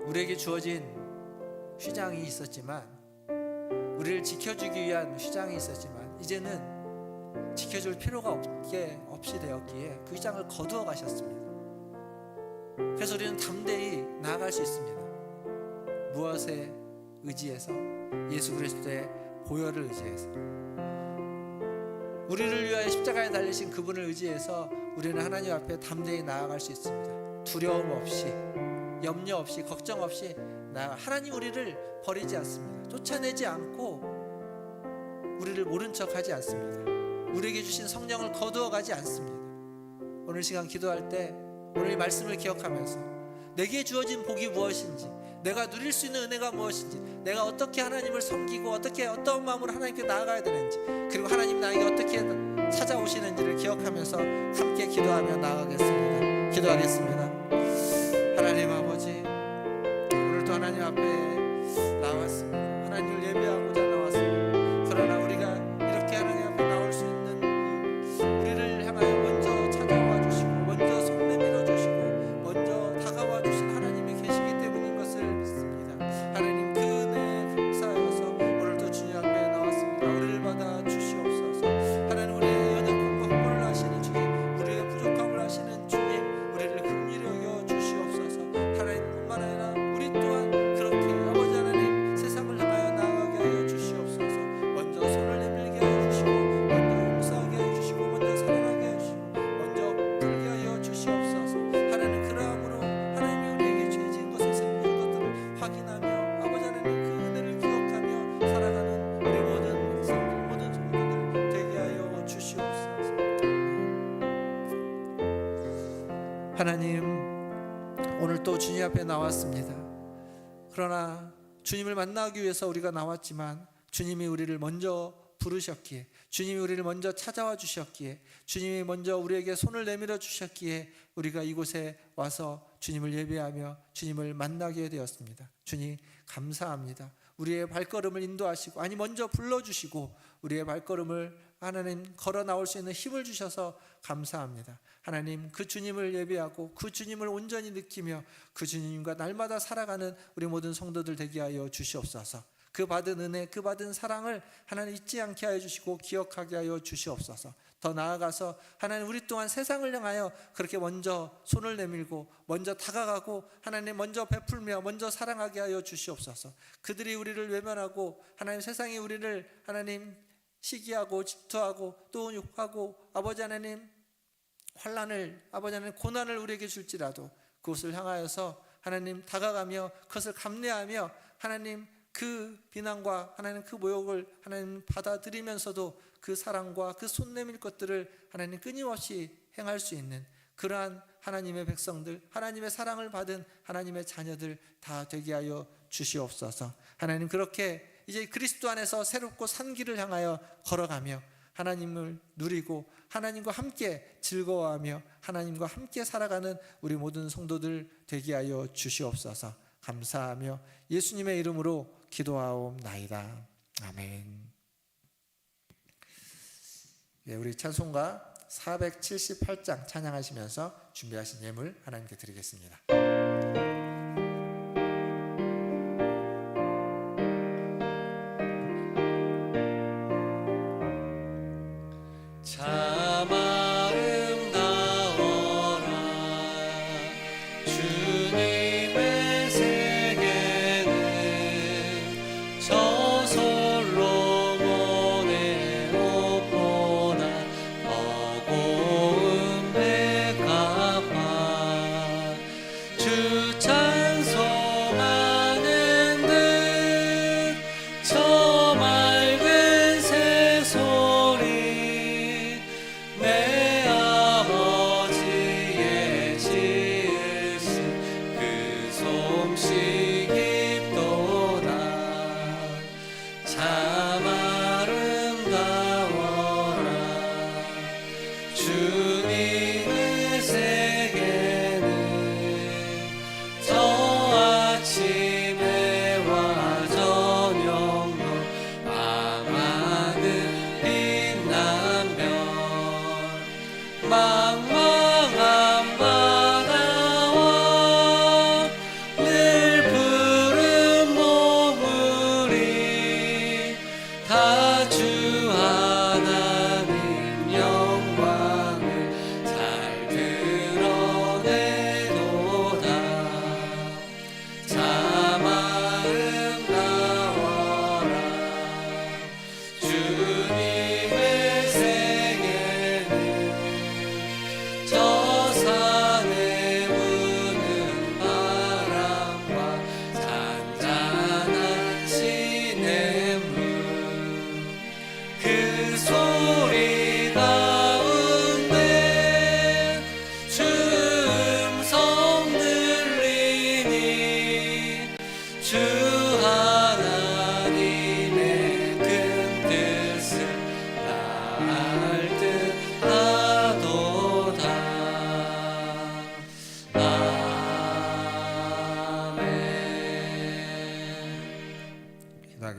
Speaker 2: 우리에게 주어진 휘장이 있었지만, 우리를 지켜주기 위한 휘장이 있었지만 이제는 지켜줄 필요가 없이 되었기에 그 휘장을 거두어 가셨습니다. 그래서 우리는 담대히 나아갈 수 있습니다. 무엇에 의지해서, 예수 그리스도의 보혈을 의지해서, 우리를 위하여 십자가에 달리신 그분을 의지해서 우리는 하나님 앞에 담대히 나아갈 수 있습니다. 두려움 없이, 염려 없이, 걱정 없이 하나님 우리를 버리지 않습니다. 쫓아내지 않고 우리를 모른 척하지 않습니다. 우리에게 주신 성령을 거두어가지 않습니다. 오늘 시간 기도할 때 오늘 이 말씀을 기억하면서 내게 주어진 복이 무엇인지, 내가 누릴 수 있는 은혜가 무엇인지, 내가 어떻게 하나님을 섬기고 어떻게 어떤 마음으로 하나님께 나아가야 되는지, 그리고 하나님 나에게 어떻게 찾아오시는지를 기억하면서 함께 기도하며 나아가겠습니다. 기도하겠습니다. 하나님 아버지, 오늘도 하나님 앞에 나왔습니다. 하나님을 예배하고자 나왔습니다. 그러나 우리가 이렇게 하나님 앞에 나올 수 있는 우리를 향하여 먼저 찾아와 주시고, 먼저 손 내밀어 주시고, 먼저 다가와 주신 하나님이 계시기 때문인 것을 믿습니다. 하나님 그 은혜에 감사하여서 오늘도 주님 앞에 나왔습니다. 우리를 받아 주시옵소서. 하나님 우리의 연약함과 humble 하시는 주님, 우리의 부족함을 하시는 주님, 우리를 긍휼히 여겨 주시옵소서. 하나님뿐만 아니라 우리 또한 그렇게 아버지 하나님 세상을 향하여 나아가게 하여 주시옵소서. 먼저 손을 내밀게 하여 주시고, 먼저 용서하게 하여 주시고, 먼저 사랑하게 하여 주시고, 먼저 풀게 하여 주시옵소서. 하나님 그러함으로 하나님이 우리에게 죄진 것을 생긴 것들을 확인하며 아버지 하나님 그 은혜를 기억하며 살아가는 우리 모든 백성들, 모든 성도들 되게 하여 주시옵소서. 하나님 오늘 또 주님 앞에 나왔습니다. 그러나 주님을 만나기 위해서 우리가 나왔지만 주님이 우리를 먼저 부르셨기에, 주님이 우리를 먼저 찾아와 주셨기에, 주님이 먼저 우리에게 손을 내밀어 주셨기에 우리가 이곳에 와서 주님을 예배하며 주님을 만나게 되었습니다. 주님 감사합니다. 우리의 발걸음을 인도하시고, 아니 먼저 불러주시고 우리의 발걸음을 하나님 걸어 나올 수 있는 힘을 주셔서 감사합니다. 하나님 그 주님을 예배하고 그 주님을 온전히 느끼며 그 주님과 날마다 살아가는 우리 모든 성도들 되게 하여 주시옵소서. 그 받은 은혜, 그 받은 사랑을 하나님 잊지 않게 하여 주시고 기억하게 하여 주시옵소서. 더 나아가서 하나님 우리 또한 세상을 향하여 그렇게 먼저 손을 내밀고 먼저 다가가고 하나님 먼저 베풀며 먼저 사랑하게 하여 주시옵소서. 그들이 우리를 외면하고 하나님 세상이 우리를 하나님 시기하고 질투하고 또 욕하고 아버지 하나님 환난을, 아버지 하나님 고난을 우리에게 줄지라도 그것을 향하여서 하나님 다가가며 그것을 감내하며 하나님 그 비난과 하나님 그 모욕을 하나님 받아들이면서도 그 사랑과 그 손 내밀 것들을 하나님 끊임없이 행할 수 있는 그러한 하나님의 백성들, 하나님의 사랑을 받은 하나님의 자녀들 다 되게 하여 주시옵소서. 하나님 그렇게 이제 그리스도 안에서 새롭고 산 길을 향하여 걸어가며 하나님을 누리고 하나님과 함께 즐거워하며 하나님과 함께 살아가는 우리 모든 성도들 되게 하여 주시옵소서. 감사하며 예수님의 이름으로 기도하옵나이다. 아멘. 네, 우리 찬송가 478장 찬양하시면서 준비하신 예물 하나님께 드리겠습니다.
Speaker 1: 참 아름다워라 주님의 세계는 저솔로몬의 옷보다 버거운 백합화 주 찬송하는 듯 저 맑은 새소리 내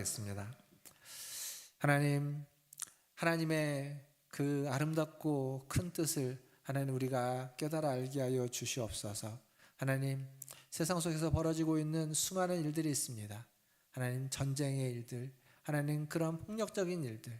Speaker 2: 기도하겠습니다. 하나님, 하나님의 그 아름답고 큰 뜻을 하나님 우리가 깨달아 알게 하여 주시옵소서. 하나님, 세상 속에서 벌어지고 있는 수많은 일들이 있습니다. 하나님, 전쟁의 일들, 하나님 그런 폭력적인 일들,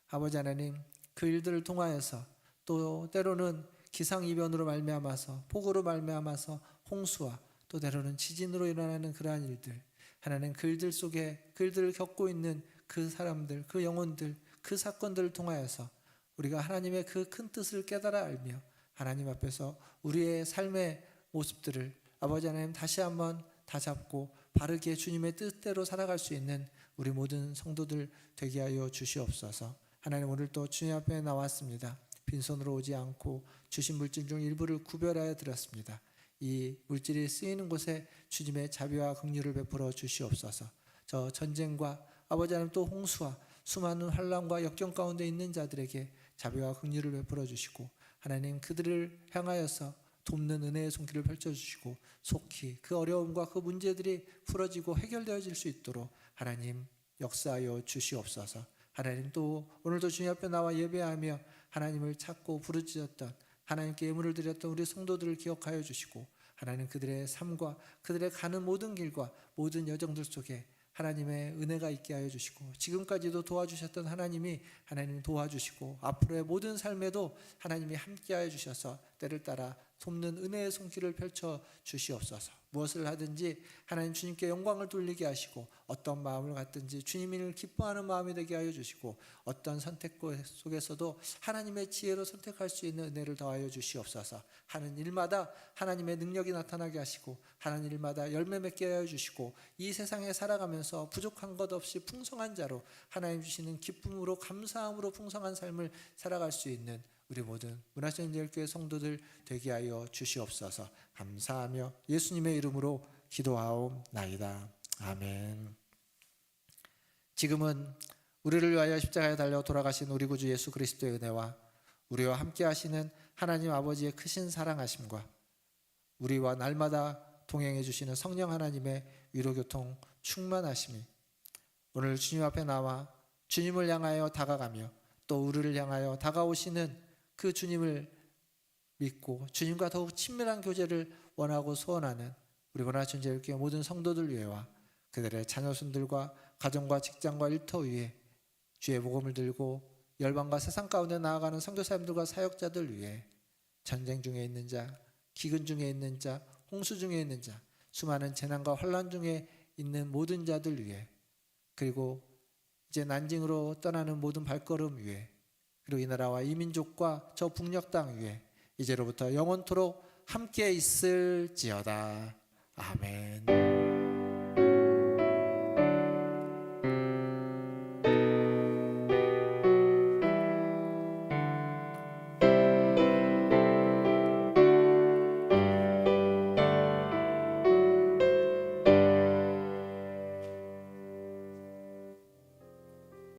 Speaker 2: 아버지 하나님 그 일들을 통하여서 또 때로는 기상이변으로 말미암아서 폭우로 말미암아서 홍수와 또 때로는 지진으로 일어나는 그러한 일들, 하나님 그 일들 속에 그 일들을 겪고 있는 그 사람들, 그 영혼들, 그 사건들을 통하여서 우리가 하나님의 그 큰 뜻을 깨달아 알며 하나님 앞에서 우리의 삶의 모습들을 아버지 하나님 다시 한번 다잡고 바르게 주님의 뜻대로 살아갈 수 있는 우리 모든 성도들 되게 하여 주시옵소서. 하나님, 오늘 또 주님 앞에 나왔습니다. 빈손으로 오지 않고 주신 물질 중 일부를 구별하여 드렸습니다. 이 물질이 쓰이는 곳에 주님의 자비와 긍휼을 베풀어 주시옵소서. 저 전쟁과 아버지 하나님 또 홍수와 수많은 환난과 역경 가운데 있는 자들에게 자비와 긍휼을 베풀어 주시고 하나님 그들을 향하여서 돕는 은혜의 손길을 펼쳐주시고 속히 그 어려움과 그 문제들이 풀어지고 해결되어질 수 있도록 하나님 역사하여 주시옵소서. 하나님, 또 오늘도 주님 앞에 나와 예배하며 하나님을 찾고 부르짖었던 하나님께 예물을 드렸던 우리 성도들을 기억하여 주시고 하나님 그들의 삶과 그들의 가는 모든 길과 모든 여정들 속에 하나님의 은혜가 있게 하여 주시고 지금까지도 도와주셨던 하나님이 하나님 도와주시고 앞으로의 모든 삶에도 하나님이 함께 하여 주셔서 때를 따라 돕는 은혜의 손길을 펼쳐 주시옵소서. 무엇을 하든지 하나님 주님께 영광을 돌리게 하시고 어떤 마음을 갖든지 주님을 기뻐하는 마음이 되게 하여 주시고 어떤 선택 속에서도 하나님의 지혜로 선택할 수 있는 은혜를 더하여 주시옵소서. 하는 일마다 하나님의 능력이 나타나게 하시고 하는 일마다 열매 맺게 하여 주시고 이 세상에 살아가면서 부족한 것 없이 풍성한 자로 하나님 주시는 기쁨으로 감사함으로 풍성한 삶을 살아갈 수 있는 우리 모든 문화선교회 성도들 되게 하여 주시옵소서. 감사하며 예수님의 이름으로 기도하옵나이다. 아멘. 지금은 우리를 위하여 십자가에 달려 돌아가신 우리 구주 예수 그리스도의 은혜와 우리와 함께 하시는 하나님 아버지의 크신 사랑하심과 우리와 날마다 동행해 주시는 성령 하나님의 위로교통 충만하심이 오늘 주님 앞에 나와 주님을 향하여 다가가며 또 우리를 향하여 다가오시는 그 주님을 믿고 주님과 더욱 친밀한 교제를 원하고 소원하는 우리 문화천지교회 모든 성도들 위해와 그들의 자녀손들과 가정과 직장과 일터 위에 주의 복음을 들고 열방과 세상 가운데 나아가는 선교사님들과 사역자들 위해 전쟁 중에 있는 자, 기근 중에 있는 자, 홍수 중에 있는 자, 수많은 재난과 환난 중에 있는 모든 자들 위해 그리고 이제 난징으로 떠나는 모든 발걸음 위에 그리고 이 나라와 이 민족과 저 북녘 땅 위에 이제로부터 영원토록 함께 있을지어다. 아멘.